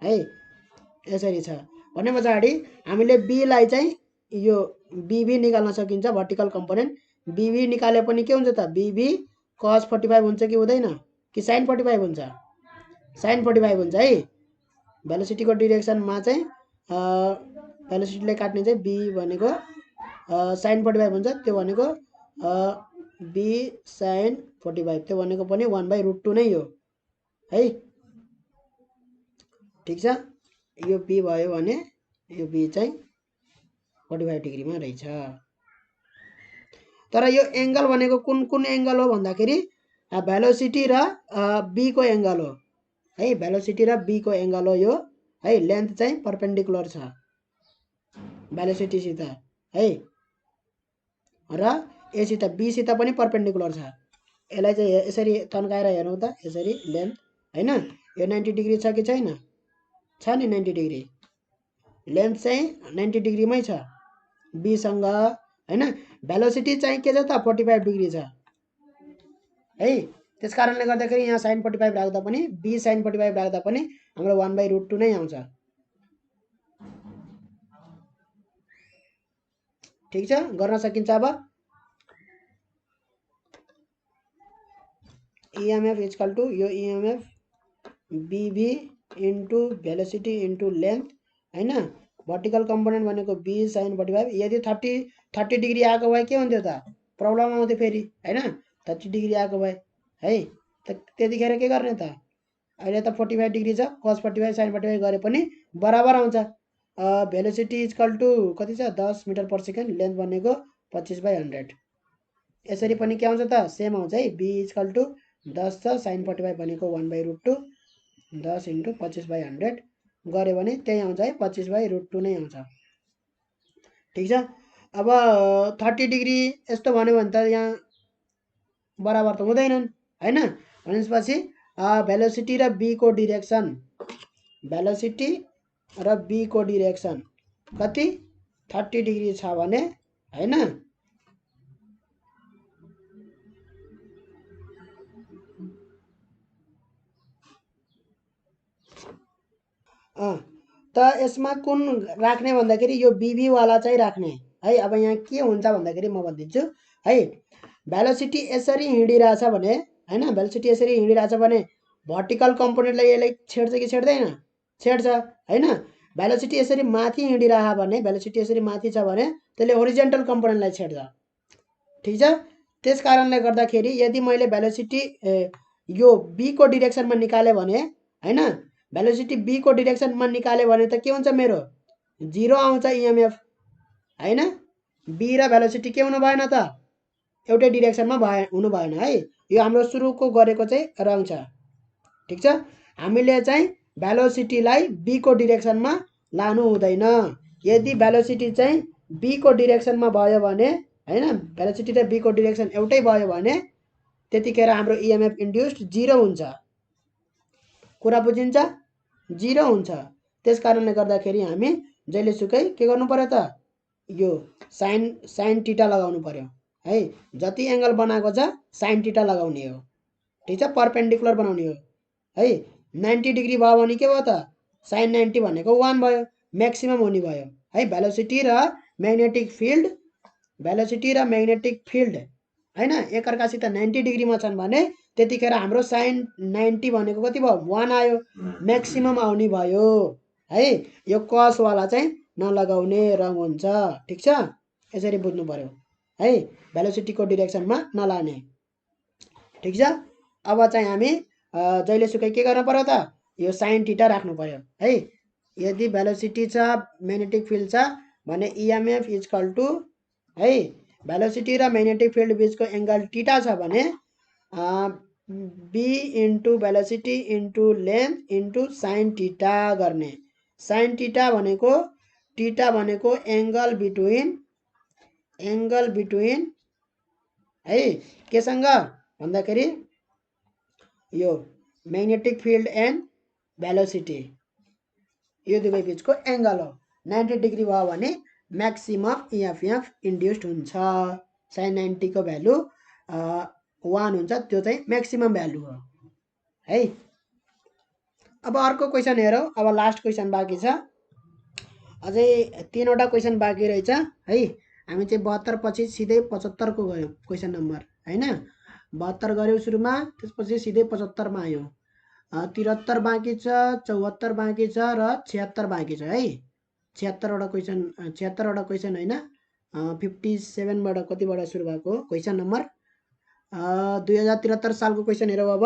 है, यसरी छ। भने पछाडि हामीले बी लाई चाहिँ यो बीबी निकाल्न सकिन्छ, भर्टिकल कम्पोनेन्ट बीबी निकाले पनि के हुन्छ त बीबी cos 45 हुन्छ कि हुँदैन कि sin 45 हुन्छ, sin 45 हुन्छ है। भेलोसिटीको डिरेक्सनमा चाहिँ भेलोसिटीले काट्ने चाहिँ बी भनेको sin 45 हुन्छ, त्यो भनेको बी sin 45 त्यो भनेको पनि 1/√2 नै हो है, ठीक छ। यो बी भयो भने यो बी चाहिँ 45 डिग्रीमा रहेछ। तर यो एंगल भनेको कुन एंगल हो भन्दाखेरि भेलोसिटी र बी को एंगल हो है, भेलोसिटी र बी को एंगल हो यो है। लेन्थ चाहिँ परपेन्डिकुलर छ भेलोसिटी सित है, र एसित बी सित पनि परपेन्डिकुलर छ। यसलाई चाहिँ यसरी तन्काएर हेरौँ त यसरी लेन्थ हैन, यो 90 डिग्री छ कि छैन, छ नि 90 डिग्री, लेन्थ चाहिँ 90 डिग्रीमै छ बी सँग हैन। भेलोसिटी चाहिँ के छ त 45 डिग्री छ है, त्यसकारणले गर्दाखेरि यहाँ sin 45 राख्दा पनि b sin 45 राख्दा पनि हाम्रो 1/√2 नै आउँछ, ठीक छ। गर्न सकिन्छ। अब EMF इक्वल टु यो EMF BV into velocity into length हैन, भर्टिकल कम्पोनेन्ट भनेको b sin 45। यदि 30 डिग्री आएको भए के हुन्थ्यो त प्रब्लम आउँथ्यो फेरि हैन, 30 डिग्री आएको भए है, त्यतिखेर के गर्ने त, अहिले त 45 डिग्री छ, cos 45 sin 45 गरे पनि बराबर आउँछ। भेलोसिटी इक्वल टु कति छ 10 मिटर पर सेकेन्ड, लेन्थ भनेको 25/100, यसरी पनि के आउँछ त सेम आउँछ है, b इक्वल टु 10 छ, sin 45 भनेको 1/√2, 10 इन्टु 25/100 गरे भने त्यही आउँछ है 25/√2 नै आउँछ, ठीक छ। अब 30 डिग्री यस्तो भन्यो भने त यहाँ बराबर त हुँदैनन् हैन। भनेपछि भेलोसिटी र b को डिरेक्सन, भेलोसिटी र b को डिरेक्सन कति 30 डिग्री छ भने हैन। त यसमा कुन राख्ने भन्दाखेरि यो बीबी वाला चाहिँ राख्ने है। अब यहाँ के हुन्छ भन्दाखेरि म भनिदिन्छु है। भेलोसिटी यसरी हिँडिरहेछ भने हैन, भेलोसिटी यसरी हिँडिरहेछ भने भर्टिकल कम्पोनेन्टलाई यसले छेड्छ कि छेड्दैन? छेड्छ हैन। भेलोसिटी यसरी माथि हिँडिरह भने, भेलोसिटी यसरी माथि छ भने त्यसले होरिजेन्टल कम्पोनेन्टलाई छेड्छ। ठिक छ। त्यस कारणले गर्दाखेरि यदि मैले भेलोसिटी यो b को डिरेक्सनमा निकाले भने हैन, भेलोसिटी b को डिरेक्सनमा निकाले भने त के हुन्छ, मेरो 0 आउँछ इएमएफ हैन। b र भेलोसिटी के हुनु भएन त, एउटै डिरेक्सनमा हुनु भएन है। यो हाम्रो सुरुको गरेको चाहिँ रङ छ। ठिक छ। हामीले चाहिँ भेलोसिटीलाई b को डिरेक्सनमा लानु हुँदैन। यदि भेलोसिटी चाहिँ b को डिरेक्सनमा भयो भने हैन, भेलोसिटी र b को डिरेक्सन एउटै भयो भने त्यतिखेर हाम्रो इएमएफ इन्ड्युस्ड 0 हुन्छ। कुरा बुझिन्छ? 0 हुन्छ। त्यस कारणले गर्दाखेरि हामी जहिलेसुकै के गर्नु पर्यो त, यो साइन टीटा लगाउनु पर्यो है। जति एंगल बनाएको छ साइन टीटा लगाउने हो। ठिक छ। परपेन्डिकुलर बनाउने हो है। 90 डिग्री भयो भने के भयो त, साइन 90 भनेको 1 भयो, म्याक्सिमम हुने भयो है। भेलोसिटी र म्याग्नेटिक फिल्ड, भेलोसिटी र म्याग्नेटिक फिल्ड हैन एकअर्कासित 90 डिग्रीमा छन् भने त्यतिखेर हाम्रो साइन 90 भनेको कति भयो, 1 आयो, म्याक्सिमम आउने भयो है। यो कस वाला चाहिँ नलगाउने रङ हुन्छ। ठिक छ। यसरी बुझ्नु पर्यो है, भेलोसिटीको डिरेक्सनमा नलाने। ठिक छ। अब चाहिँ हामी जहिलेसुकै के गर्न पर्यो त, यो साइन टीटा राख्नु पर्यो है। यदि भेलोसिटी छ, म्याग्नेटिक फिल्ड छ भने इएमएफ इक्वल टु है, भेलोसिटी र म्याग्नेटिक फिल्ड बीचको एंगल टीटा छ भने b into velocity into length into sine theta गर्ने। साइन टीटा भनेको एंगल बिट्विन है केसँग भन्दाखेरि यो म्याग्नेटिक फिल्ड एन्ड भेलोसिटी, यो दुवै बीचको एंगल हो। 90 डिग्री भयो भने म्याक्सिमम इएमएफ इन्ड्युस्ड हुन्छ। साइन 90 को भ्यालु 1 हुन्छ, त्यो चाहिँ म्याक्सिमम भ्यालु हो है। अब अर्को क्वेसन हेरौँ। अब लास्ट क्वेसन बाँकी छ, अझै 3वटा क्वेसन बाँकी रहेछ है। हामी चाहिँ 72 पछि सिधै 75 को गयौँ क्वेसन नम्बर हैन। 72 गऱ्यौँ सुरुमा, त्यसपछि सिधै 75 मा आयौँ। 73 बाँकी छ, 74 बाँकी छ र 76 बाँकी छ है। 76 वटा क्वेसन, 76 वटा क्वेसन हैन, 57 बाट कतिबाट सुरु भएको क्वेसन नम्बर 2073 सालको क्वेसन हेरौँ। अब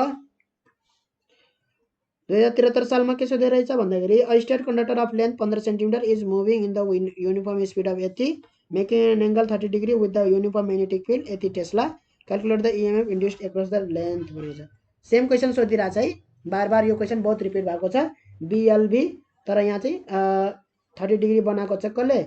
2073 सालमा के सोधे रहेछ भन्दाखेरि a straight conductor of length 15 centimetre is moving in the uniform speed of यति making an angle 30 degree with the uniform magnetic field यति tesla, calculate the EMF induced across the length भनेको छ। सेम क्वेसन सोधिरहेछ है, बार बार यो question बहुत repeat भएको छ। बीएलभी तर यहाँ चाहिँ 30 डिग्री बनाएको छ कसले,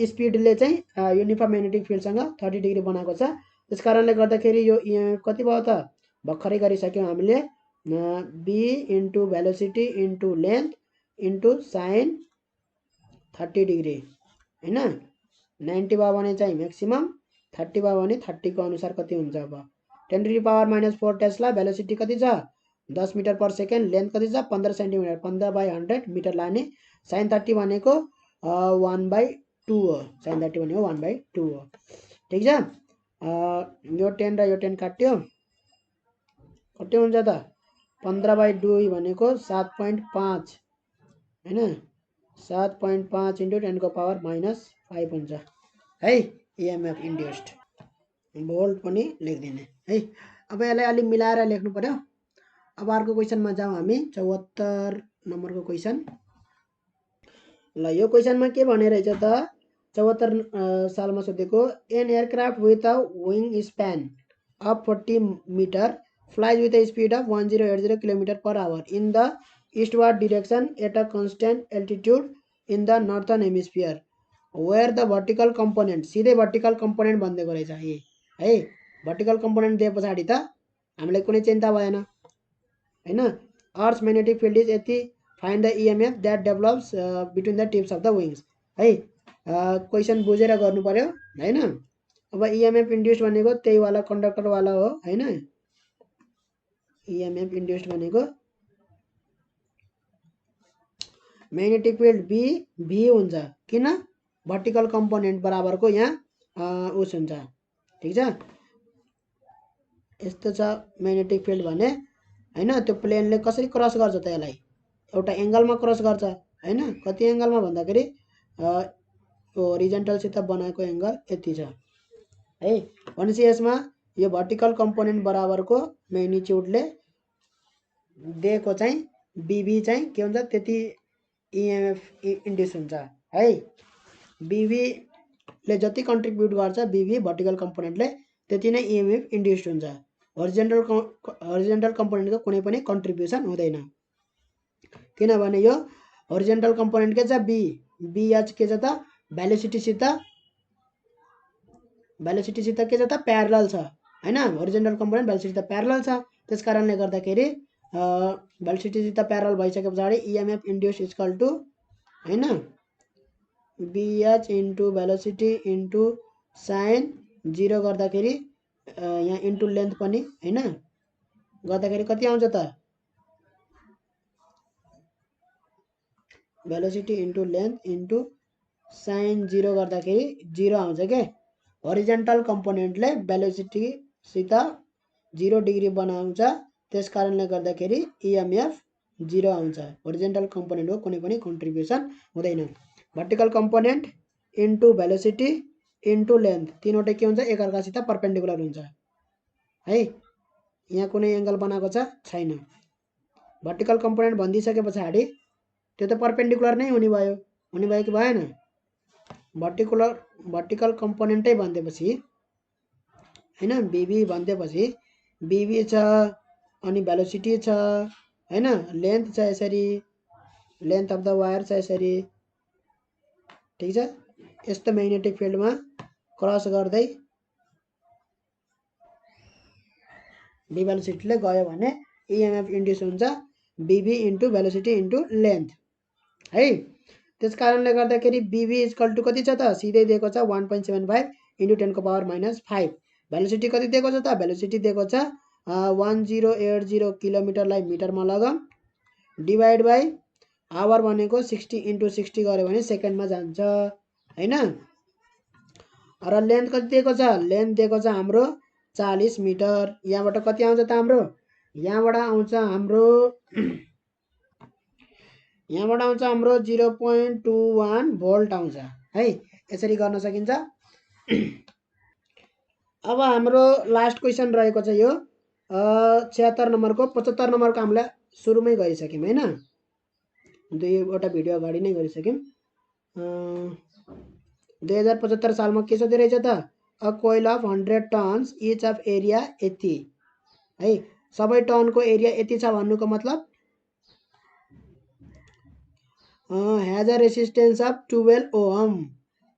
स्पिडले चाहिँ यूनिफॉर्म मैग्नेटिक फिल्डसँग 30 डिग्री बनाएको छ। त्यस कारणले गर्दाखेरि यो इएमएफ कति भयो त, भर्खरै गरिसक्यौँ हामीले, b into velocity into length into sign 30 degree हैन। 90 भयो भने चाहिँ म्याक्सिमम, 30 भयो भने 30 को अनुसार कति हुन्छ। अब 10⁻⁻⁴ टेस्ला, भेलोसिटी कति छ 10 मिटर पर सेकेन्ड, लेन्थ कति छ 15 सेन्टिमिटर, 15/100 मिटर लाने। साइन 30 भनेको 1/2 हो, साइन 30 भनेको 1/2 हो। ठिक छ। यो 10 र यो 10 काट्यो, कति हुन्छ त 15/2 भनेको 7.5 हैन, 7.5 इन्टु 10 को पावर -5 हुन्छ है इएमएफ इन्ड्युस्ड। भोल्ट पनि लेखिदिने है। अब यसलाई अलि मिलाएर लेख्नु पर्यो। अब अर्को क्वेसनमा जाउँ हामी, 74 नम्बरको क्वेसन। ल यो क्वेसनमा के भने रहेछ त, 74 सालमा सोधेको an aircraft with a wing span of 40 meter flies with a speed of 1080 km per hour in the eastward direction at a constant altitude in the northern hemisphere where the vertical component, सिधै vertical component भनिदिएको रहेछ है। vertical component दिए पछाडि त हामीलाई कुनै चिन्ता भएन हैन। अर्थ म्याग्नेटिक फिल्ड इज यति, find the EMF that develops between the tips of the wings है। क्वेसन बुझेर गर्नु पर्यो हैन। अब इएमएफ इन्ड्युस्ड भनेको त्यही वाला कन्डक्टर वाला हो हैन। इएमएफ इन्ड्युस्ड भनेको म्याग्नेटिक फिल्ड बी भी हुन्छ, किन भर्टिकल कम्पोनेन्ट बराबरको यहाँ उस हुन्छ, ठिक छ। यस्तो छ म्याग्नेटिक फिल्ड भने हैन। त्यो प्लेनले कसरी क्रस गर्छ त यसलाई, एउटा एङ्गलमा क्रस गर्छ हैन। कति एङ्गलमा भन्दाखेरि होरिजेन्टलसित बनाएको एङ्गल यति छ है। भनेपछि यसमा यो भर्टिकल कम्पोनेन्ट बराबरको म्याग्निट्युडले दिएको चाहिँ बिबी चाहिँ के हुन्छ, त्यति इएमएफ इन्ड्युस हुन्छ है। बिबीले जति कन्ट्रिब्युट गर्छ बिबी भर्टिकल कम्पोनेन्टले त्यति नै इएमएफ इन्ड्युस्ड हुन्छ। होरिजेन्टल कम्पोनेन्टको कुनै पनि कन्ट्रिब्युसन हुँदैन, किनभने यो होरिजेन्टल कम्पोनेन्ट के छ बी, बी एच के छ त भेलोसिटीसित के छ त प्यारलल छ हैन। होरिजेन्टल कम्पोनेन्ट भेलोसिटीसित प्यारलल छ, त्यस कारणले गर्दाखेरि भेलोसिटीसित प्यारलल भइसके पछाडि इएमएफ इन्ड्युस इक्वल टु हैन BH into velocity into sine 0 गर्दाखेरि यहाँ इन्टु लेन्थ पनि हैन गर्दाखेरि कति आउँछ त, velocity into length into sine 0 गर्दाखेरि 0 आउँछ के। होरिजेन्टल कम्पोनेन्टले भेलोसिटीसित 0 डिग्री बनाउँछ, त्यस कारणले गर्दाखेरि इएमएफ 0 आउँछ। होरिजेन्टल कम्पोनेन्टको कुनै पनि कन्ट्रिब्युसन हुँदैन। Vertical component into velocity into length तीनवटै के हुन्छ, एकअर्कासित परपेन्डिकुलर हुन्छ है। यहाँ कुनै एङ्गल बनाएको छ छैन। भर्टिकल कम्पोनेन्ट भनिदिइसके पछाडि त्यो त परपेन्डिकुलर नै हुने भयो कि भएन। भर्टिकल कम्पोनेन्टै भनिदिएपछि हैन, बिबी भनिदिएपछि बिबी छ अनि भेलोसिटी छ हैन, लेन्थ छ यसरी, लेन्थ अफ द वायर छ यसरी, ठिक छ। यस्तो म्याग्नेटिक फिल्डमा क्रस गर्दै बी भेलोसिटीले गयो भने इएमएफ इन्ड्युस हुन्छ BB into velocity into length है। त्यस कारणले गर्दाखेरि बिबी इक्वल टु कति छ त, सिधै दिएको छ 1.75 इन्टु 10⁻⁵। भेलोसिटी कति दिएको छ त, भेलोसिटी दिएको छ 1080 किलोमिटरलाई मिटरमा लगाऊँ डिभाइड बाई आवर भनेको 60 इन्टु 60 गऱ्यो भने सेकेन्डमा जान्छ हैन। र लेन्थ कति दिएको छ, लेन्थ दिएको छ हाम्रो 40 मिटर। यहाँबाट कति आउँछ त हाम्रो, यहाँबाट आउँछ हाम्रो 0.21 भोल्ट आउँछ है। यसरी गर्न सकिन्छ। अब हाम्रो लास्ट क्वेसन रहेको छ यो 76 नम्बरको। 75 नम्बरको हामीले सुरुमै गरिसक्यौँ हैन, दुईवटा भिडियो अगाडि नै गरिसक्यौँ। 2075 सालमा के सोध्दै रहेछ त, a coil of 100 turns each of area यति है। सबै टनको एरिया यति छ भन्नुको मतलब has a resistance of 12 ohm,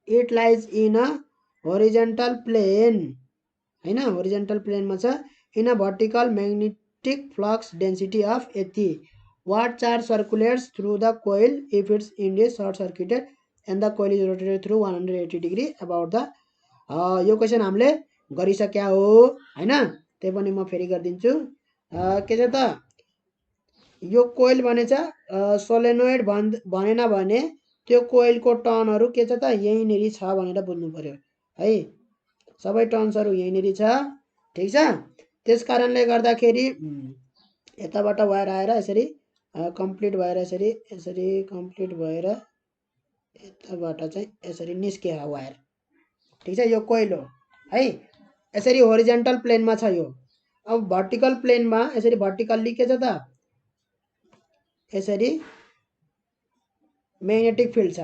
it lies in a horizontal plane हैन, होरिजेन्टल प्लेनमा छ। In a vertical magnetic flux density of यति, what charge circulates through the coil if its end is short circuited and the coil is rotated through 180 degree about the यो question हामीले गरिसक्या हो हैन। त्यही पनि म फेरि गरिदिन्छु। के छ त, यो कोइल भनेछ सोलेनोइड भनेन भने त्यो कोइलको टर्नहरू के छ त यहीँनेरि छ भनेर बुझ्नु पर्यो है। सबै टर्न्सहरू यहीँनेरि छ, ठिक छ। त्यस कारणले गर्दाखेरि यताबाट वायर आएर यसरी कम्प्लिट भएर यसरी कम्प्लिट भएर यताबाट चाहिँ यसरी निस्के वायर, ठिक छ। यो कोइल हो है, यसरी होरिजेन्टल प्लेनमा छ यो। अब भर्टिकल प्लेनमा यसरी भर्टिकल्ली के छ त, यसरी म्याग्नेटिक फिल्ड छ।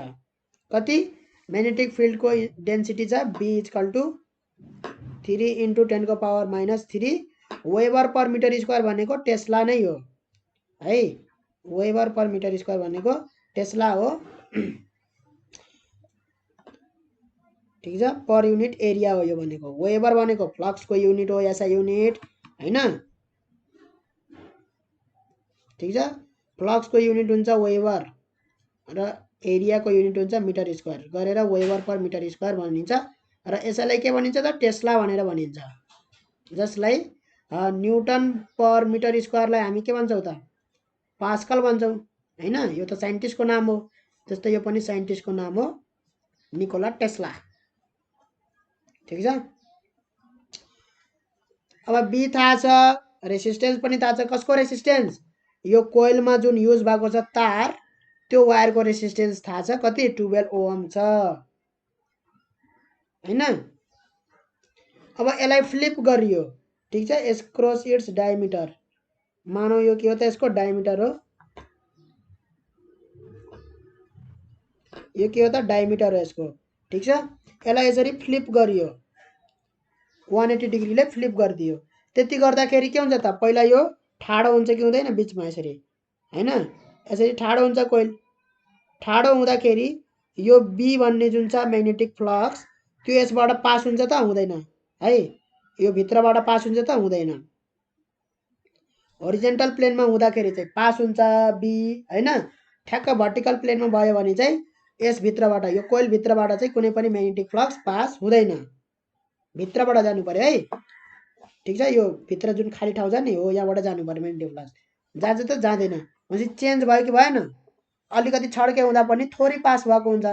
कति, म्याग्नेटिक फिल्डको डेन्सिटी छ B equal to 3 into 10⁻³ weber per meter square भनेको टेस्ला नै हो है। वेबर पर मिटर स्क्वायर भनेको टेस्ला हो, ठिक छ। पर युनिट एरिया हो यो भनेको। वेबर भनेको फ्लक्सको युनिट हो, एसआई युनिट हैन। ठिक छ। फ्लक्सको युनिट हुन्छ वेबर र एरियाको युनिट हुन्छ मिटर स्क्वायर गरेर वेबर पर मिटर स्क्वायर भनिन्छ र यसैलाई के भनिन्छ त टेस्ला भनेर भनिन्छ, जसलाई न्युटन पर मिटर स्क्वायरलाई हामी के भन्छौँ त पास्कल भन्छौँ हैन। यो त साइन्टिस्टको नाम हो, जस्तै यो पनि साइन्टिस्टको नाम हो निकोला टेस्ला। ठिक छ। अब बी थाहा छ, रेसिस्टेन्स पनि थाहा छ। कसको रेसिस्टेन्स? यो कोइलमा जुन युज भएको छ तार, त्यो वायरको रेसिस्टेन्स थाहा छ कति 12 ओम छ हैन। अब यसलाई फ्लिप गरियो, ठिक छ, एस क्रॉस इट्स डायमिटर। मानौ यो के हो त यसको डायमिटर हो, यो के हो त डायमिटर हो यसको, ठिक छ। यसलाई यसरी फ्लिप गरियो 180 डिग्रीले फ्लिप गरिदियो। त्यति गर्दाखेरि के हुन्छ त पहिला यो ठाडो हुन्छ कि हुँदैन बिचमा यसरी हैन, यसरी ठाडो हुन्छ कोइल। ठाडो हुँदाखेरि यो बी भन्ने जुन छ म्याग्नेटिक फ्लक्स त्यो यसबाट पास हुन्छ त हुँदैन है, यो भित्रबाट पास हुन्छ त हुँदैन। होरिजेन्टल प्लेनमा हुँदाखेरि चाहिँ पास हुन्छ बी हैन। ठ्याक्क भर्टिकल प्लेनमा भयो भने चाहिँ यस भित्रबाट यो कोइल भित्रबाट चाहिँ कुनै पनि म्याग्नेटिक फ्लक्स पास हुँदैन, भित्रबाट जानु पर्यो है, ठिक छ। यो भित्र जुन खाली ठाउँ छ नि हो यहाँबाट जानु पर्यो म्याग्नेटिक फ्लक्स, जान्छ त जाँदैन भनेपछि चेन्ज भयो कि भएन। अलिकति छड्के हुँदा पनि थोरै पास भएको हुन्छ,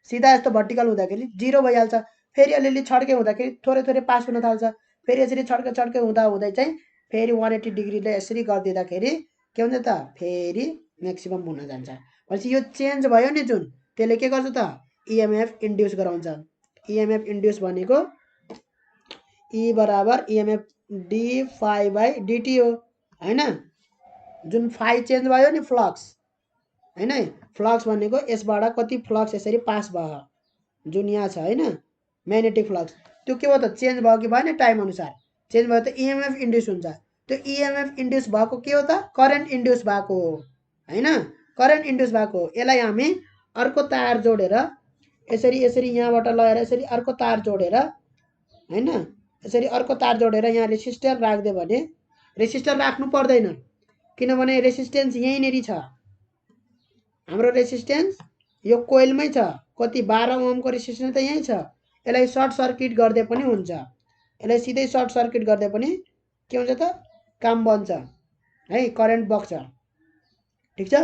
सिधा यस्तो भर्टिकल हुँदाखेरि जिरो भइहाल्छ, फेरि अलिअलि छड्के हुँदाखेरि थोरै थोरै पास हुन थाल्छ, फेरि यसरी छड्के छड्के हुँदा हुँदै चाहिँ फेरि 180 डिग्रीले यसरी गरिदिँदाखेरि के हुन्छ त फेरि म्याक्सिमम हुन जान्छ। भनेपछि यो चेन्ज भयो नि जुन त्यसले के गर्छ त इएमएफ इन्ड्युस गराउँछ। इएमएफ इन्ड्युस भनेको ई बराबर EMF D phi by DT हो हैन। जुन फाइ चेन्ज भयो नि फ्लक्स हैन, फ्लक्स भनेको यसबाट कति फ्लक्स यसरी पास भयो जुन यहाँ छ हैन म्याग्नेटिक फ्लक्स, त्यो के भयो त चेन्ज भयो कि भएन टाइम अनुसार, चेन्ज भयो त इएमएफ इन्ड्युस हुन्छ। त्यो इएमएफ इन्ड्युस भएको के हो त करेन्ट इन्ड्युस भएको हो हैन, करेन्ट इन्ड्युस भएको। यसलाई हामी अर्को तार जोडेर यसरी यसरी यहाँबाट लगेर यसरी अर्को तार जोडेर हैन, यसरी अर्को तार जोडेर यहाँ रेसिस्टर राख्दियो भने रेसिस्टर राख्नु पर्दैन, किनभने रेसिस्टेन्स यहीँनेरि छ। हाम्रो रेसिस्टेन्स यो कोइलमै छ, कति 12 ओमको रेसिस्टेन्स त यही छ। यसलाई सर्ट सर्किट गर्दै पनि हुन्छ, यसलाई सिधै सर्ट सर्किट गर्दै पनि के हुन्छ त काम बन्छ है, करेन्ट बग्छ, ठिक छ।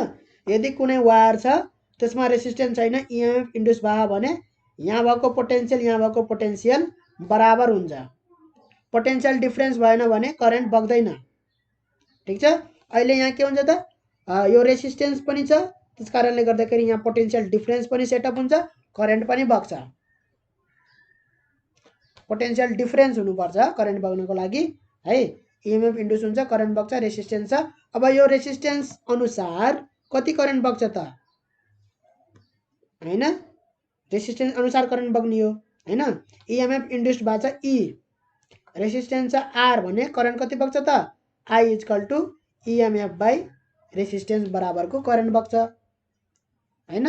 यदि कुनै वायर छ त्यसमा रेसिस्टेन्स छैन इएमएफ इन्ड्युस भयो भने यहाँ भएको पोटेन्सियल यहाँ भएको पोटेन्सियल बराबर हुन्छ, पोटेन्सियल डिफरेन्स भएन भने करेन्ट बग्दैन, ठिक छ। अहिले यहाँ के हुन्छ त यो रेसिस्टेन्स पनि छ, त्यस कारणले गर्दाखेरि यहाँ पोटेन्सियल डिफरेन्स पनि सेटअप हुन्छ, करेन्ट पनि बग्छ। पोटेन्सियल डिफरेन्स हुनुपर्छ करेन्ट बग्नको लागि है, इएमएफ इन्ड्युस हुन्छ, करेन्ट बग्छ, रेसिस्टेन्स छ। अब यो रेसिस्टेन्स अनुसार कति करेन्ट बग्छ त हैन, रेसिस्टेन्स अनुसार करेन्ट बग्ने हो हैन। इएमएफ इन्ड्युस्ड भएको छ ई, रेसिस्टेन्स छ आर भने करेन्ट कति बग्छ त I equal to EMF by resistance बराबरको करेन्ट बग्छ हैन।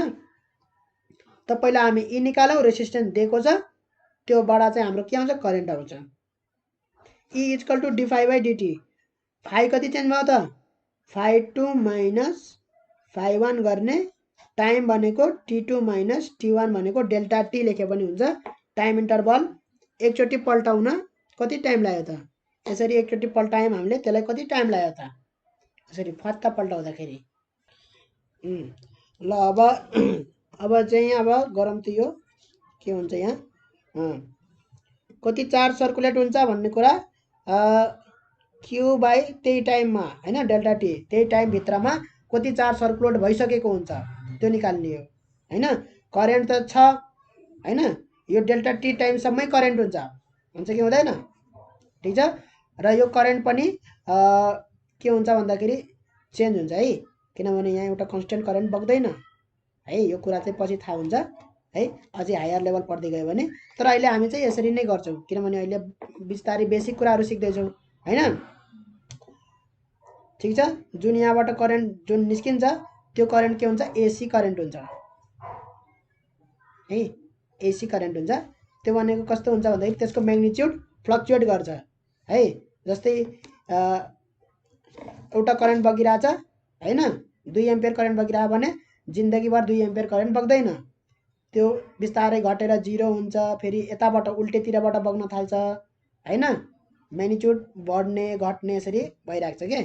त पहिला हामी ई निकालौँ, रेसिस्टेन्स दिएको छ त्योबाट चाहिँ हाम्रो के आउँछ करेन्ट आउँछ। E equal to D phi by D T, phi कति चेन्ज भयो त फाइ 2 माइनस फाइ 1 गर्ने, टाइम भनेको टी2 माइनस टी1 भनेको डेल्टा टी लेखे पनि हुन्छ। टाइम इन्टरभल एकचोटि पल्टाउन कति टाइम लाग्यो त, यसरी एकचोटि पल्टायौँ हामीले त्यसलाई कति टाइम लाग्यो त यसरी फत्ता पल्टाउँदाखेरि। ल अब चाहिँ अब गरौँ त यो के हुन्छ यहाँ कति चार्ज सर्कुलेट हुन्छ भन्ने कुरा क्यू बाई त्यही टाइममा हैन डेल्टा टी, त्यही टाइम भित्रमा कति चार्ज सर्कुलेट भइसकेको हुन्छ त्यो निकाल्ने हो हैन। करेन्ट त छ हैन, यो डेल्टा टी टाइमसम्मै करेन्ट हुन्छ कि हुँदैन, ठिक छ। र यो करेन्ट पनि के हुन्छ भन्दाखेरि चेन्ज हुन्छ है, किनभने यहाँ एउटा कन्स्टेन्ट करेन्ट बग्दैन है, यो कुरा चाहिँ पछि थाहा हुन्छ है, अझै हायर लेभल पढ्दै गयो भने। तर अहिले हामी चाहिँ यसरी नै गर्छौँ किनभने अहिले बिस्तारै बेसिक कुराहरू सिक्दैछौँ हैन, ठिक छ। जुन यहाँबाट करेन्ट जुन निस्किन्छ त्यो करेन्ट के हुन्छ एसी करेन्ट हुन्छ है, एसी करेन्ट हुन्छ। त्यो भनेको कस्तो हुन्छ भन्दाखेरि त्यसको म्याग्निट्युड फ्लक्चुएट गर्छ है, जस्तै एउटा करेन्ट बगिरहेछ हैन। 2 एम्पियर करेन्ट बगिरह्यो भने जिन्दगीभर 2 एम्पियर करेन्ट बग्दैन। त्यो बिस्तारै घटेर 0 हुन्छ, फेरि यताबाट उल्टेतिरबाट बग्न थाल्छ हैन। म्याग्निट्युड बढ्ने घट्ने यसरी भइरहेको छ के।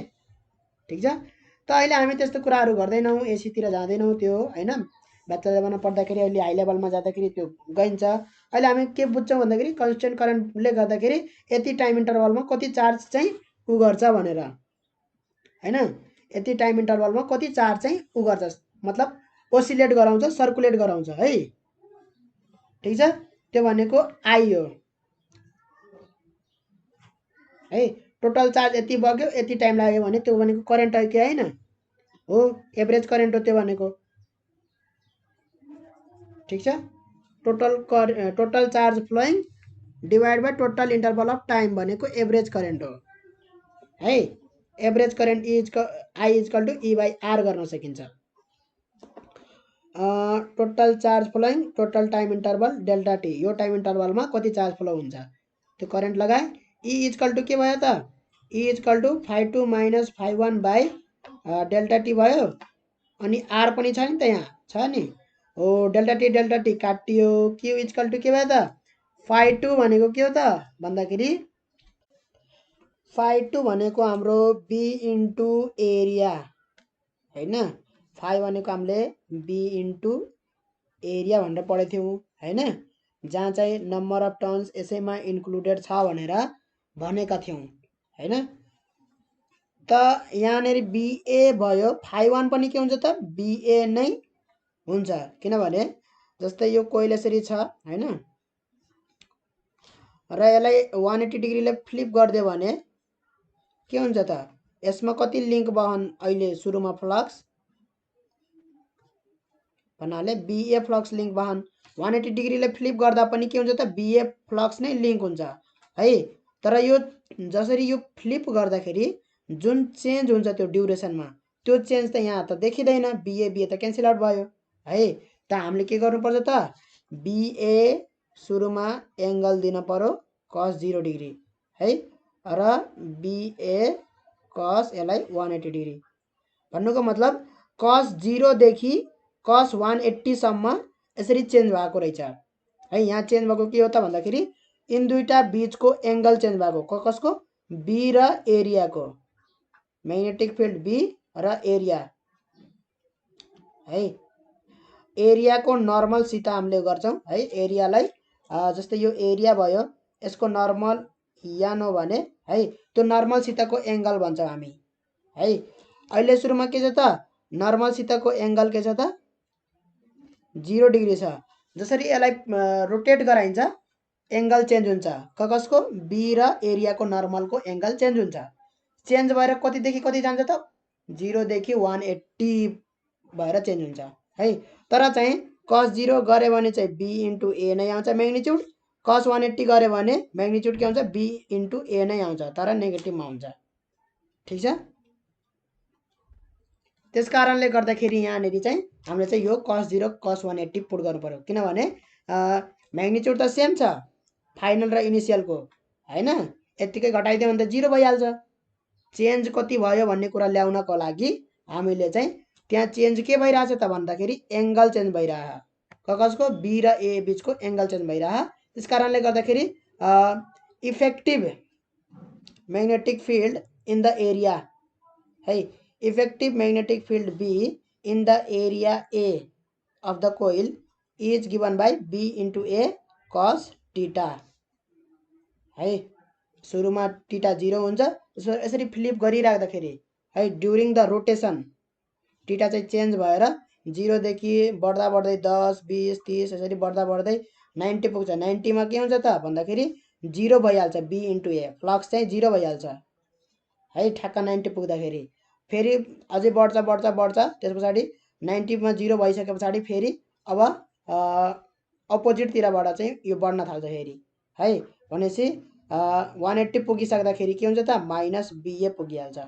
ठिक छ। त अहिले हामी त्यस्तो कुराहरू गर्दैनौँ, एसीतिर जाँदैनौँ त्यो हैन। ब्याचलर लेभलमा पढ्दाखेरि अहिले हाई लेभलमा जाँदाखेरि त्यो गइन्छ। अहिले हामी के बुझ्छौँ भन्दाखेरि कन्स्टेन्ट करेन्टले गर्दाखेरि यति टाइम इन्टरभलमा कति चार्ज चाहिँ उ गर्छ भनेर हैन। यति टाइम इन्टरभलमा कति चार्ज चाहिँ उ गर्छ, मतलब ओसिलेट गराउँछ, सर्कुलेट गराउँछ है। ठिक छ। त्यो भनेको आई हो है। टोटल चार्ज यति बग्यो, यति टाइम लाग्यो भने त्यो भनेको करेन्ट हो कि हैन हो, एभरेज करेन्ट हो त्यो भनेको। ठिक छ। Total charge flowing divide by total interval of time भनेको एभरेज करेन्ट हो है। Average current I equal to E by R गर्न सकिन्छ। Total charge flowing total time interval delta T, यो टाइम इन्टरभलमा कति चार्ज फ्लो हुन्छ त्यो करेन्ट लगाए। ई इजकल टु के भयो त, E equal to φ2 minus φ1 by delta T भयो। अनि आर पनि छ नि त, यहाँ छ नि हो, डेल्टा टी काटियो। क्यू इजकल टु के भयो त, φ2 भनेको के हो त भन्दाखेरि φ2 भनेको हाम्रो बी इन्टु एरिया हैन। फाइ भनेको हामीले बी इन्टु एरिया भनेर पढेको थियौँ हैन, जहाँ चाहिँ नम्बर अफ टर्न्स यसैमा इन्क्लुडेड छ भनेर भनेका थियौँ हैन। त यहाँनिर बिए भयो, φ1 पनि के हुन्छ त बिए नै हुन्छ, किनभने जस्तै यो कोइल यसरी छ हैन, र यसलाई 180 डिग्रीले फ्लिप गरिदियो भने के हुन्छ त, यसमा कति लिङ्क बहन अहिले सुरुमा फ्लक्स भन्नाले बिए फ्लक्स लिङ्क बहन 180 डिग्रीले फ्लिप गर्दा पनि के हुन्छ त बिए फ्लक्स नै लिङ्क हुन्छ है। तर यो जसरी यो फ्लिप गर्दाखेरि जुन चेन्ज हुन्छ त्यो ड्युरेसनमा, त्यो चेन्ज त यहाँ त देखिँदैन, बिए बिए त क्यान्सल आउट भयो है। त हामीले के गर्नुपर्छ त, बिए सुरुमा एङ्गल दिन पर्यो cos 0 डिग्री है, र बिए cos यसलाई 180 डिग्री। भन्नुको मतलब cos 0 देखि cos 180 सम्म यसरी चेन्ज भएको रहेछ है। यहाँ चेन्ज भएको के हो त भन्दाखेरि इन दुईटा बीचको एङ्गल चेन्ज भएको, कसको, बी र एरियाको, म्याग्नेटिक फिल्ड बी र एरिया है। एरियाको नर्मलसित हामीले गर्छौँ है। एरियालाई जस्तै यो एरिया भयो, यसको नर्मल यहाँ हो भने है, त्यो नर्मलसितको एङ्गल भन्छौँ हामी है। अहिले सुरुमा के छ त, नर्मलसितको एङ्गल के छ त 0 डिग्री छ। जसरी यसलाई रोटेट गराइन्छ एङ्गल चेन्ज हुन्छ, कसको, बी र एरियाको नर्मलको एङ्गल चेन्ज हुन्छ। चेन्ज भएर कतिदेखि कति जान्छ त, 0 देखि 180 भएर चेन्ज हुन्छ है। तर चाहिँ cos 0 गऱ्यो भने चाहिँ बी इन्टु ए नै आउँछ म्याग्निट्युड, cos 180 गऱ्यो भने म्याग्निट्युड के आउँछ, बी इन्टु ए नै आउँछ, तर नेगेटिभमा हुन्छ। ठिक छ। त्यस कारणले गर्दाखेरि यहाँनिर चाहिँ हामीले चाहिँ यो cos 0 cos 180 पुट गर्नु पर्यो, किनभने म्याग्निट्युड त सेम छ फाइनल र इनिसियलको हैन। यतिकै घटाइदियो भने त 0 भइहाल्छ। चेन्ज कति भयो भन्ने कुरा ल्याउनको लागि हामीले चाहिँ त्यहाँ चेन्ज के भइरहेछ त भन्दाखेरि एङ्गल चेन्ज भइरह, कसको, बी र ए बिचको एङ्गल चेन्ज भइरह। त्यस कारणले गर्दाखेरि effective magnetic field in the area है, effective magnetic field B in the area A of the coil is given by B into A cos theta है। सुरुमा टीटा 0 हुन्छ, यसरी फ्लिप गरिराख्दाखेरि है ड्युरिङ द रोटेसन टीटा चाहिँ change भएर 0 देखि बढ्दा बढ्दै 10 20 30 यसरी बढ्दा बढ्दै 90 पुग्छ। 90 मा के हुन्छ त भन्दाखेरि 0 भइहाल्छ, बी इन्टु ए फ्लक्स चाहिँ 0 भइहाल्छ है। ठ्याक्क 90 पुग्दाखेरि फेरि अझै बढ्छ बढ्छ बढ्छ, त्यस पछाडि 90 मा 0 भइसके पछाडि फेरि अब अपोजिटतिरबाट चाहिँ यो बढ्न थाल्छ फेरि है। भनेपछि 180 पुगिसक्दाखेरि के हुन्छ त माइनस बिए पुगिहाल्छ।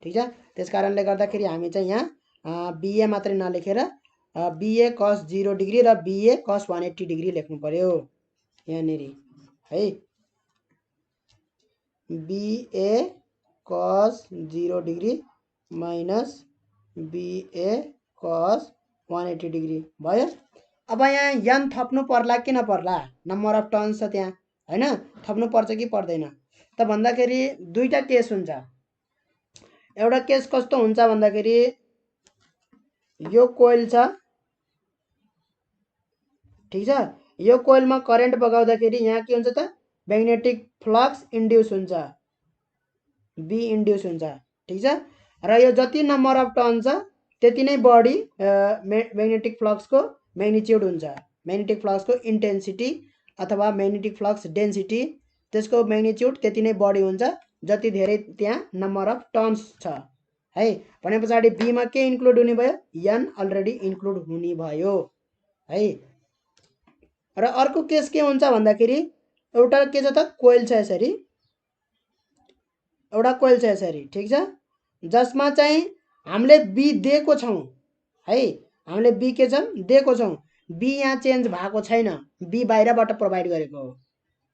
ठिक छ। त्यस कारणले गर्दाखेरि हामी चाहिँ यहाँ बिए मात्रै नलेखेर बिए cos 0 डिग्री र बिए cos 180 डिग्री लेख्नु पर्यो यहाँनिर है। BA cos 0 degree minus BA cos 180 degree भयो। अब यहाँ n थप्नु पर्ला कि नपर्ला, नम्बर अफ टर्न्स छ त्यहाँ हैन, थप्नु पर्छ कि पर्दैन त भन्दाखेरि दुईटा केस हुन्छ। एउटा केस कस्तो हुन्छ भन्दाखेरि यो कोइल छ, ठीक छ, यो कोइलमा करेन्ट बगाउँदाखेरि यहाँ के हुन्छ त म्याग्नेटिक फ्लक्स इन्ड्युस हुन्छ, बी इन्ड्युस हुन्छ, ठीक छ। र यो जति नम्बर अफ टर्न छ त्यति नै बढी म्याग्नेटिक फ्लक्सको म्याग्निट्युड हुन्छ, म्याग्नेटिक फ्लक्सको इन्टेन्सिटी अथवा म्याग्नेटिक फ्लक्स डेन्सिटी त्यसको म्याग्निट्युड त्यति नै बढी हुन्छ जति धेरै त्यहाँ नम्बर अफ टर्न्स छ है। भने पछाडि बीमा के इन्क्लुड हुने भयो, n अलरेडी इन्क्लुड हुने भयो है। र अर्को केस के हुन्छ भन्दाखेरि एउटा के छ त कोइल छ यसरी, एउटा कोइल छ यसरी, ठीक छ, जसमा चाहिँ हामीले बी दिएको छौं है, हामीले बी के छ दिएको छौं, बी यहाँ चेन्ज भएको छैन, बी बाहिरबाट प्रोभाइड गरेको हो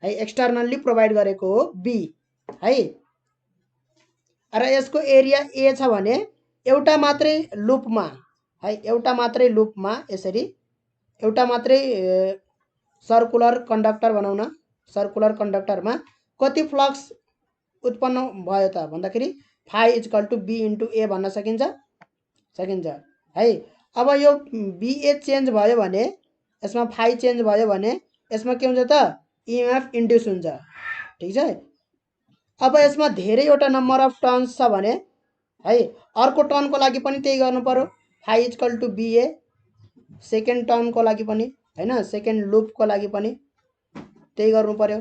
है, एक्सटर्नल्ली प्रोभाइड गरेको हो बी है। र यसको एरिया ए छ भने एउटा मात्रै लुपमा है, एउटा मात्रै लुपमा यसरी एउटा मात्रै सर्कुलर कन्डक्टर बनाउन, सर्कुलर कन्डक्टरमा कति फ्लक्स उत्पन्न भयो त भन्दाखेरि फाइ इक्वल टु बी इन्टु ए भन्न सकिन्छ, सकिन्छ है। अब यो बीए चेन्ज भयो भने यसमा फाइ चेन्ज भयो भने यसमा के हुन्छ त इएमएफ इन्ड्युस हुन्छ, ठीक छ। अब यसमा धेरैवटा नम्बर अफ टर्न्स छ भने है, अर्को टर्नको लागि पनि त्यही गर्नु पर्यो, फाइ इक्वल टु बीए, सेकेन्ड टर्नको लागि पनि हैन, सेकेन्ड लुपको लागि पनि त्यही गर्नु पर्यो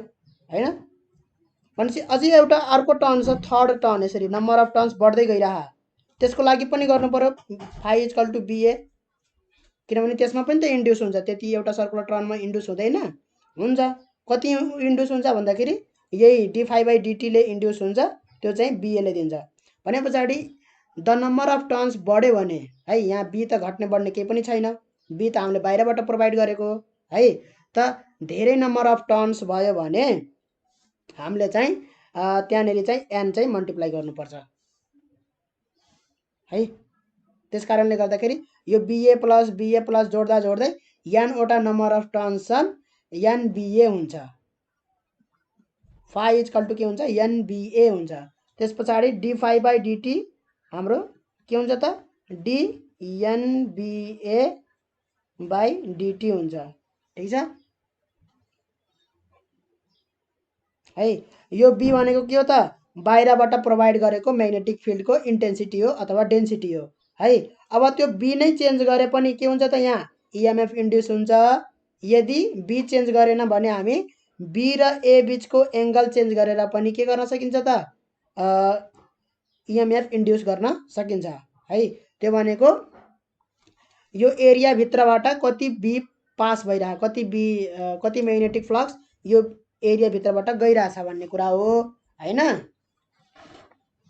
हैन। भनेपछि अझै एउटा अर्को टर्न छ, थर्ड टर्न, यसरी नम्बर अफ टर्न्स बढ्दै गइरहा, त्यसको लागि पनि गर्नु पर्यो फाइ इक्वल टु बीए, किनभने त्यसमा पनि त इन्ड्युस हुन्छ, त्यति एउटा सर्कुलर टर्नमा इन्ड्युस हुँदैन, हुन्छ कति इन्ड्युस हुन्छ भन्दाखेरि यही डी फाइ बाई डिटी ले इन्ड्युस हुन्छ, त्यो चाहिँ बीए ले दिन्छ। भने पछाडि द नम्बर अफ टर्न्स बढ्यो भने है, यहाँ बी त घट्ने बढ्ने केही पनि छैन, बी त हामीले बाहिरबाट प्रोभाइड गरेको है, त धेरै नम्बर अफ टर्न्स भयो भने हामीले चाहिँ त्यहाँनेरि चाहिँ एन चाहिँ मल्टिप्लाई गर्नुपर्छ है। त्यस कारणले गर्दाखेरि यो बीए प्लस जोड्दा जोड्दै एन वटा नम्बर अफ टर्न्स छन्, एन बीए हुन्छ, फाइ इक्वल टु के हुन्छ एन बीए हुन्छ। त्यस पछाडि डी फाइ बाई डिटी हाम्रो के हुन्छ त D N BA by DT हुन्छ, ठीक छ है। यो बी भनेको के हो त बाहिरबाट प्रोभाइड गरेको म्याग्नेटिक फिल्डको इन्टेन्सिटी हो अथवा डेन्सिटी हो है। अब त्यो बी नै चेन्ज गरे पनि के हुन्छ त यहाँ इएमएफ इन्ड्युस हुन्छ, यदि बी चेन्ज गरेन भने हामी बी र ए बीचको एंगल चेन्ज गरेर पनि के गर्न सकिन्छ त इएमएफ इन्ड्युस गर्न सकिन्छ है। त्यो भनेको यो एरिया भित्रबाट कति बी पास भइरहा, कति म्याग्नेटिक फ्लक्स यो एरिया भित्रबाट गइरहेछ भन्ने कुरा हो हैन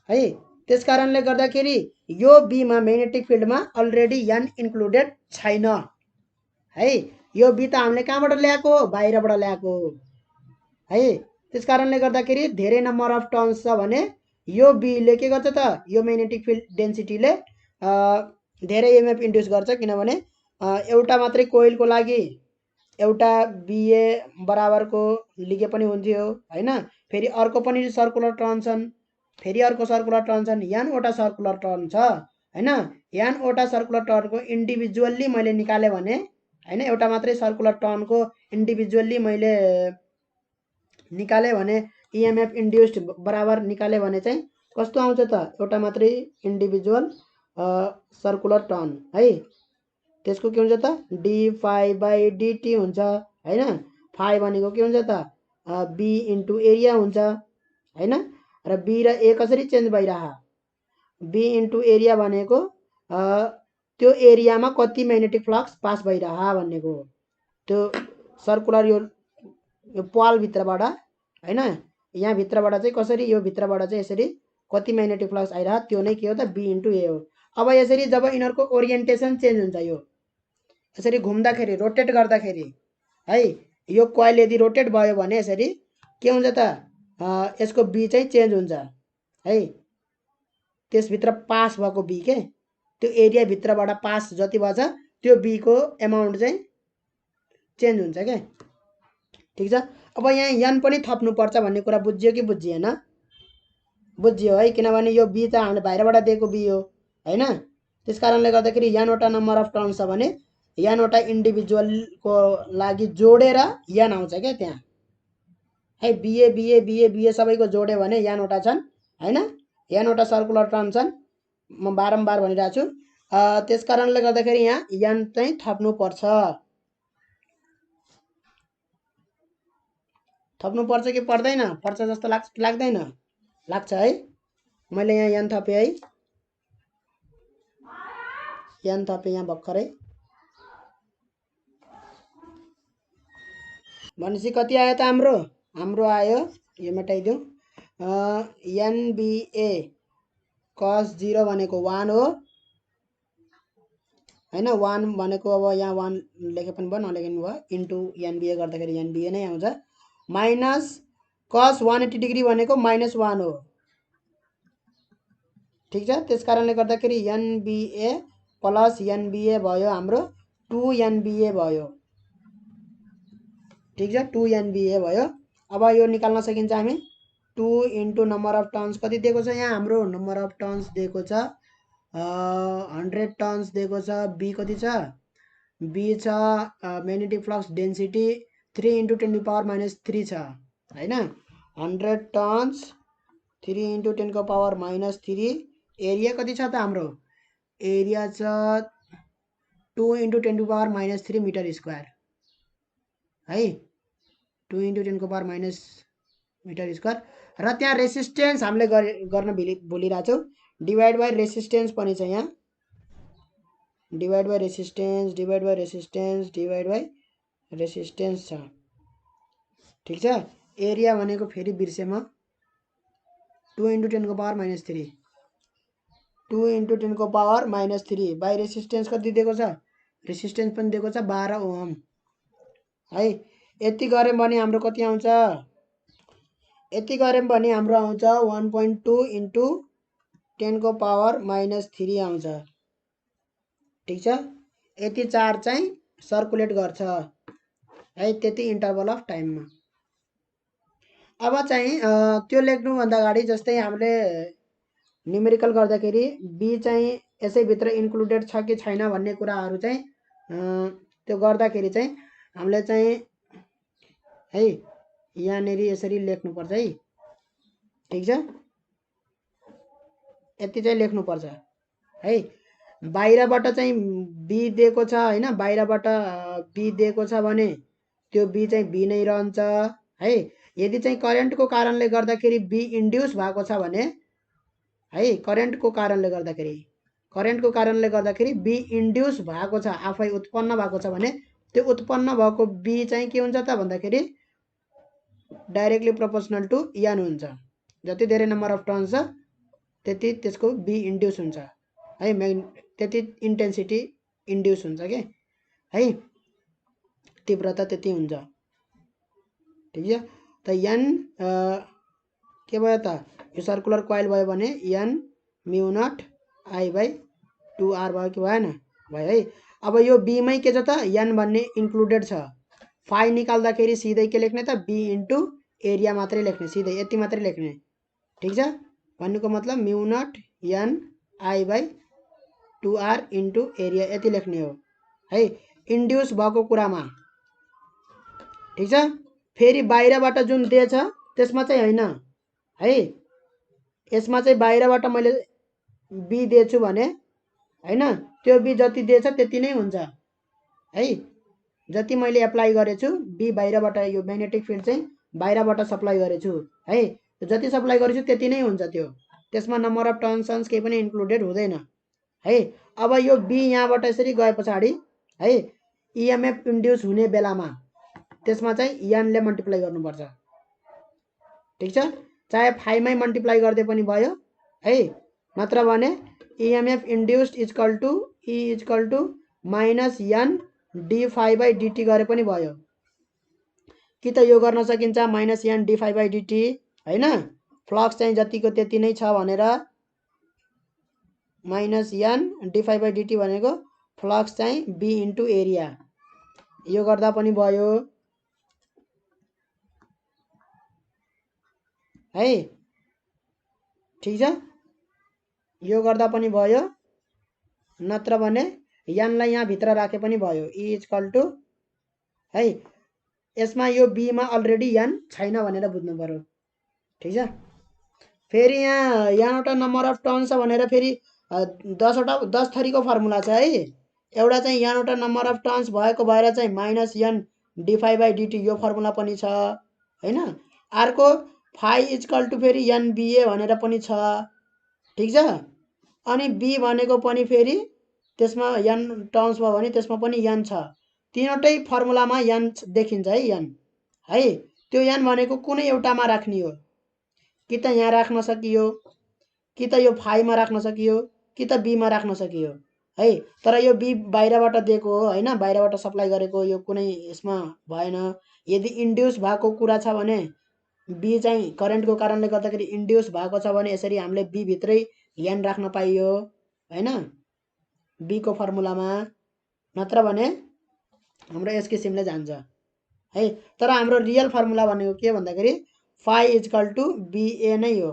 है। त्यस कारणले गर्दाखेरि यो बीमा म्याग्नेटिक फिल्डमा अलरेडी एन इन्क्लुडेड छैन है, यो बी त हामीले कहाँबाट ल्याएको, बाहिरबाट ल्याएको है। त्यस कारणले गर्दाखेरि धेरै नम्बर अफ टर्न्स छ भने यो बी ले के गर्छ त यो म्याग्नेटिक फिल्ड डेन्सिटीले धेरै इएमएफ इन्ड्युस गर्छ, किनभने एउटा मात्रै कोइलको लागि एउटा बीए बराबरको लिगे पनि हुन्थ्यो हैन, फेरि अर्को पनि सर्कुलर टर्न छन्, फेरि अर्को सर्कुलर टर्न छन्, एन वटा सर्कुलर टर्न छ हैन, एन वटा सर्कुलर टर्नको इन्डिभिजुअल्ली मैले निकाले भने हैन, एउटा मात्रै सर्कुलर टर्नको इन्डिभिजुअल्ली मैले निकाले भने इएमएफ इन्ड्युस्ड बराबर निकाले भने चाहिँ कस्तो आउँछ त एउटा मात्रै इन्डिभिजुअल सर्कुलर टर्न है, त्यसको के हुन्छ त डी फाइ बाई डिटी हुन्छ हैन। फाइ भनेको के हुन्छ त बी इन्टु एरिया हुन्छ हैन, र बी र ए कसरी चेन्ज भइरहा, बी इन्टु एरिया भनेको त्यो एरियामा कति म्याग्नेटिक फ्लक्स पास भइरहा भन्नेको, त्यो सर्कुलर यो पाल भित्रबाट हैन, यहाँ भित्रबाट चाहिँ कसरी यो भित्रबाट चाहिँ यसरी कति म्याग्नेटिक फ्लक्स आइरहा, त्यो नै के हो त बी इन्टु ए हो। अब यसरी जब यिनीहरूको ओरिएन्टेसन चेन्ज हुन्छ, यो यसरी घुम्दाखेरि रोटेट गर्दाखेरि है, यो कोइल यदि रोटेट भयो भने यसरी के हुन्छ त यसको बी चाहिँ चेन्ज हुन्छ है, त्यसभित्र पास भएको बी के त्यो एरियाभित्रबाट पास जति भएछ त्यो बीको एमाउन्ट चाहिँ चेन्ज हुन्छ क्या। ठिक छ। अब यहाँ यन पनि थप्नुपर्छ भन्ने कुरा बुझ्यो कि बुझिएन? बुझ्यो है, किनभने यो बी त हामीले बाहिरबाट दिएको बी हो होइन। त्यस कारणले गर्दाखेरि यनवटा नम्बर अफ टर्न्स छ भने यनवटा इन्डिभिजुअलको लागि जोडेर यन आउँछ क्या त्यहाँ है। बिए बिए बिए बिए सबैको जोड्यो भने यनवटा छन् होइन, यनवटा सर्कुलर टर्न छन्। म बारम्बार भनिरहेको छु। त्यस कारणले गर्दाखेरि यहाँ यन चाहिँ थप्नुपर्छ। थप्नुपर्छ कि पर्दैन? पर्छ जस्तो लाग्छ कि लाग्दैन? लाग्छ है। मैले यहाँ यन थपेँ है, यन थपेँ यहाँ भर्खरै। भनेपछि कति आयो त हाम्रो? हाम्रो आयो, यो मेटाइदिउँ, एनबिए कस 0 भनेको 1 हो होइन। 1 भनेको अब यहाँ 1 लेखे पनि भयो नलेखे पनि भयो, इन्टु एनबिए गर्दाखेरि एनबिए नै आउँछ। माइनस कस 180 डिग्री भनेको -1 हो। ठिक छ। त्यस कारणले गर्दाखेरि एनबिए प्लस एनबिए भयो हाम्रो 2 एनबिए भयो। ठिक छ, 2 एनबिए भयो। अब यो निकाल्न सकिन्छ हामी। 2 इन्टु नम्बर अफ टर्न्स कति दिएको छ यहाँ हाम्रो? नम्बर अफ टर्न्स दिएको छ 100 टर्न्स दिएको छ। बी कति छ? बी छ म्याग्नेटिक फ्लक्स डेन्सिटी 3 इन्टु 10⁻³ छ होइन। 100 टर्न्स 3 इन्टु 10⁻³ एरिया कति छ त हाम्रो? एरिया छ 2 इन्टु 10⁻³ मिटर स्क्वायर है। 2 इन्टु 10⁻³ र त्यहाँ रेसिस्टेन्स हामीले गर्न भुलिरहेको छौँ। डिभाइड बाई रेसिस्टेन्स पनि छ यहाँ। Divide by resistance, divide by resistance, divide by resistance छ। ठिक छ। एरिया भनेको फेरि बिर्सेँ म, 2 इन्टु 10⁻³ 2 इन्टु 10⁻³ बाई रेसिस्टेन्स कति दिएको छ? रेसिस्टेन्स पनि दिएको छ 12 ओम है। यति गऱ्यौँ भने हाम्रो कति आउँछ? यति गऱ्यौँ भने हाम्रो आउँछ 1.2 इन्टु 10⁻³ आउँछ। ठिक छ। यति चार्ज चाहिँ सर्कुलेट गर्छ है त्यति इन्टरभल अफ टाइममा। अब चाहिँ त्यो लेख्नुभन्दा अगाडि जस्तै हामीले न्युमेरिकल गर्दाखेरि बी चाहिँ यसैभित्र इन्क्लुडेड छ कि छैन भन्ने कुराहरू चाहिँ त्यो गर्दाखेरि चाहिँ हामीले चाहिँ है यहाँनिर यसरी लेख्नुपर्छ है। ठिक छ, यति चाहिँ लेख्नुपर्छ है। बाहिरबाट चाहिँ बी दिएको छ होइन, बाहिरबाट बी दिएको छ भने त्यो बी चाहिँ बी नै रहन्छ है। यदि चाहिँ करेन्टको कारणले गर्दाखेरि बी इन्ड्युस भएको छ भने है, करेन्टको कारणले गर्दाखेरि बी इन्ड्युस भएको छ, आफै उत्पन्न भएको छ भने त्यो उत्पन्न भएको बी चाहिँ के हुन्छ त भन्दाखेरि डाइरेक्टली प्रोपोर्सनल टु एन हुन्छ। जति धेरै नम्बर अफ टर्न्स छ त्यति त्यसको बी इन्ड्युस हुन्छ है, त्यति इन्टेन्सिटी इन्ड्युस हुन्छ के है, तीव्रता त्यति हुन्छ। ठिक छ। त एन के भयो त? यो सर्कुलर कोइल भयो भने एन म्यु नट आई बाई 2r भयो कि भएन? भयो है। अब यो बीमै के छ त? एन भन्ने इन्क्लुडेड छ। फाइ निकाल्दाखेरि सिधै के लेख्ने त? बी इन्टु एरिया मात्रै लेख्ने, सिधै यति मात्रै लेख्ने। ठिक छ। भन्नुको मतलब mu naught N I by 2r into area यति लेख्ने हो है इन्ड्युस भएको कुरामा। ठिक छ। फेरि बाहिरबाट जुन दिएछ त्यसमा चाहिँ होइन है, यसमा चाहिँ बाहिरबाट मैले बी दिएछु भने होइन, त्यो बी जति दिएछ त्यति नै हुन्छ है। जति मैले एप्लाई गरेछु बी बाहिरबाट, यो म्याग्नेटिक फिल्ड चाहिँ बाहिरबाट सप्लाई गरेछु है, जति सप्लाई गरेछु त्यति नै हुन्छ त्यो। त्यसमा नम्बर अफ टर्न्स केही पनि इन्क्लुडेड हुँदैन है। अब यो बी यहाँबाट यसरी गए पछाडि है इएमएफ इन्ड्युस हुने बेलामा त्यसमा चाहिँ एनले मल्टिप्लाई गर्नुपर्छ। ठिक छ। चाहे फाइमै मल्टिप्लाई गर्दै पनि भयो है, नत्र भने EMF induced equal to minus N D phi by DT गरे पनि भयो। कि त यो गर्न सकिन्छ minus N D phi by DT होइन, फ्लक्स चाहिँ जतिको त्यति नै छ भनेर minus N d phi by DT भनेको फ्लक्स चाहिँ बी इन्टु एरिया। यो गर्दा पनि भयो है, ठिक छ। यो गर्दा पनि भयो, नत्र भने एनलाई यहाँ भित्र राखे पनि भयो। ई इक्वल टु है, यसमा यो बीमा अलरेडी एन छैन भनेर बुझ्नु पर्यो, ठिक छ। फेरि यहाँबाट नम्बर अफ टर्न छ भनेर फेरि 10 थरीको फर्मुला छ है। एउटा चाहिँ यहाँबाट नम्बर अफ टर्न्स भएको भएर चाहिँ minus N d phi by DT यो फर्मुला पनि छ हैन। अर्को फाइ इक्वल टु फेरि एनबिए भनेर पनि छ, ठिक छ। अनि बी भनेको पनि फेरि त्यसमा एन टर्न्स भयो भने त्यसमा पनि एन छ। तीनवटै फर्मुलामा एन देखिन्छ है, एन है। त्यो एन भनेको कुनै एउटामा राख्ने हो, कि त यहाँ राख्न सकियो, कि त यो फाइमा राख्न सकियो, कि त बीमा राख्न सकियो है। तर यो बी बाहिरबाट दिएको हो हैन, बाहिरबाट सप्लाई गरेको, यो कुनै यसमा भएन। यदि इन्ड्युस भएको कुरा छ भने बी चाहिँ करेन्टको कारणले गर्दाखेरि इन्ड्युस भएको छ भने यसरी हामीले बी भित्रै एन राख्न पाइयो हैन, बीको फर्मुलामा। नत्र भने हाम्रो यस किसिमले जान्छ है। तर हाम्रो रियल फर्मुला भनेको के भन्दाखेरि फाइ इक्वल टु बीए नै हो,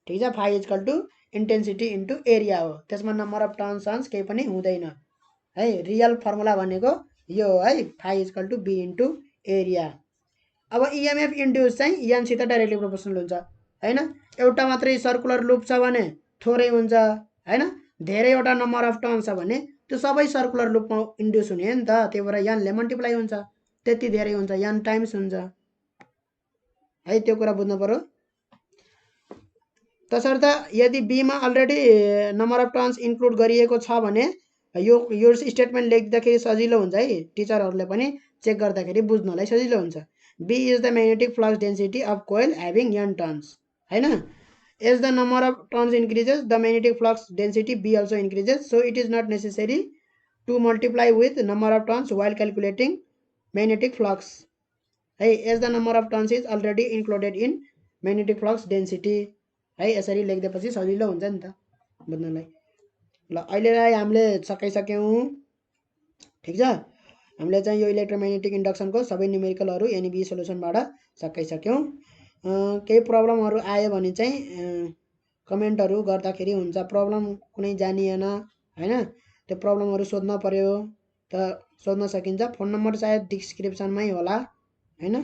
ठिक छ। Phi equal to intensity into area हो, त्यसमा नम्बर अफ टर्न्स केही पनि हुँदैन है। रियल फर्मुला भनेको यो हो है, phi equal to B into area. अब इएमएफ इन्ड्युस चाहिँ एनसित डाइरेक्टली प्रोपोर्सनल हुन्छ हैन। एउटा मात्रै सर्कुलर लुप छ भने थोरै हुन्छ हैन, धेरैवटा नम्बर अफ टर्न्स छ भने त्यो सबै सर्कुलर लुपमा इन्ड्युस हुने हो नि त। त्यही भएर एनले मल्टिप्लाई हुन्छ, त्यति धेरै हुन्छ, एन टाइम्स हुन्छ है। त्यो कुरा बुझ्नु पर्यो। तसर्थ यदि बीमा already number of turns include गरिएको छ भने यो स्टेटमेन्ट लेख्दाखेरि सजिलो हुन्छ है, टिचरहरूले पनि चेक गर्दाखेरि बुझ्नलाई सजिलो हुन्छ। B is the magnetic flux density of coil having n turns हैन। as the number of turns increases the magnetic flux density B also increases, so it is not necessary to multiply with number of turns while calculating magnetic flux है। as the number of turns is already included in magnetic flux density है। यसरी लेख्दैपछि सजिलो हुन्छ नि त बुझ्नलाई। ल अहिलेलाई हामीले सकाइसक्यौँ, ठिक छ। हामीले चाहिँ यो इलेक्ट्रोम्याग्नेटिक इन्डक्सनको सबै न्युमेरिकलहरू एनबी सोल्युसनबाट सकाइसक्यौँ। केही प्रब्लमहरू आयो भने चाहिँ कमेन्टहरू गर्दाखेरि हुन्छ। प्रब्लम कुनै जानिएन हैन, त्यो प्रब्लमहरू सोध्न पर्यो त सोध्न सकिन्छ। फोन नम्बर सायद डिस्क्रिप्सनमै होला हैन।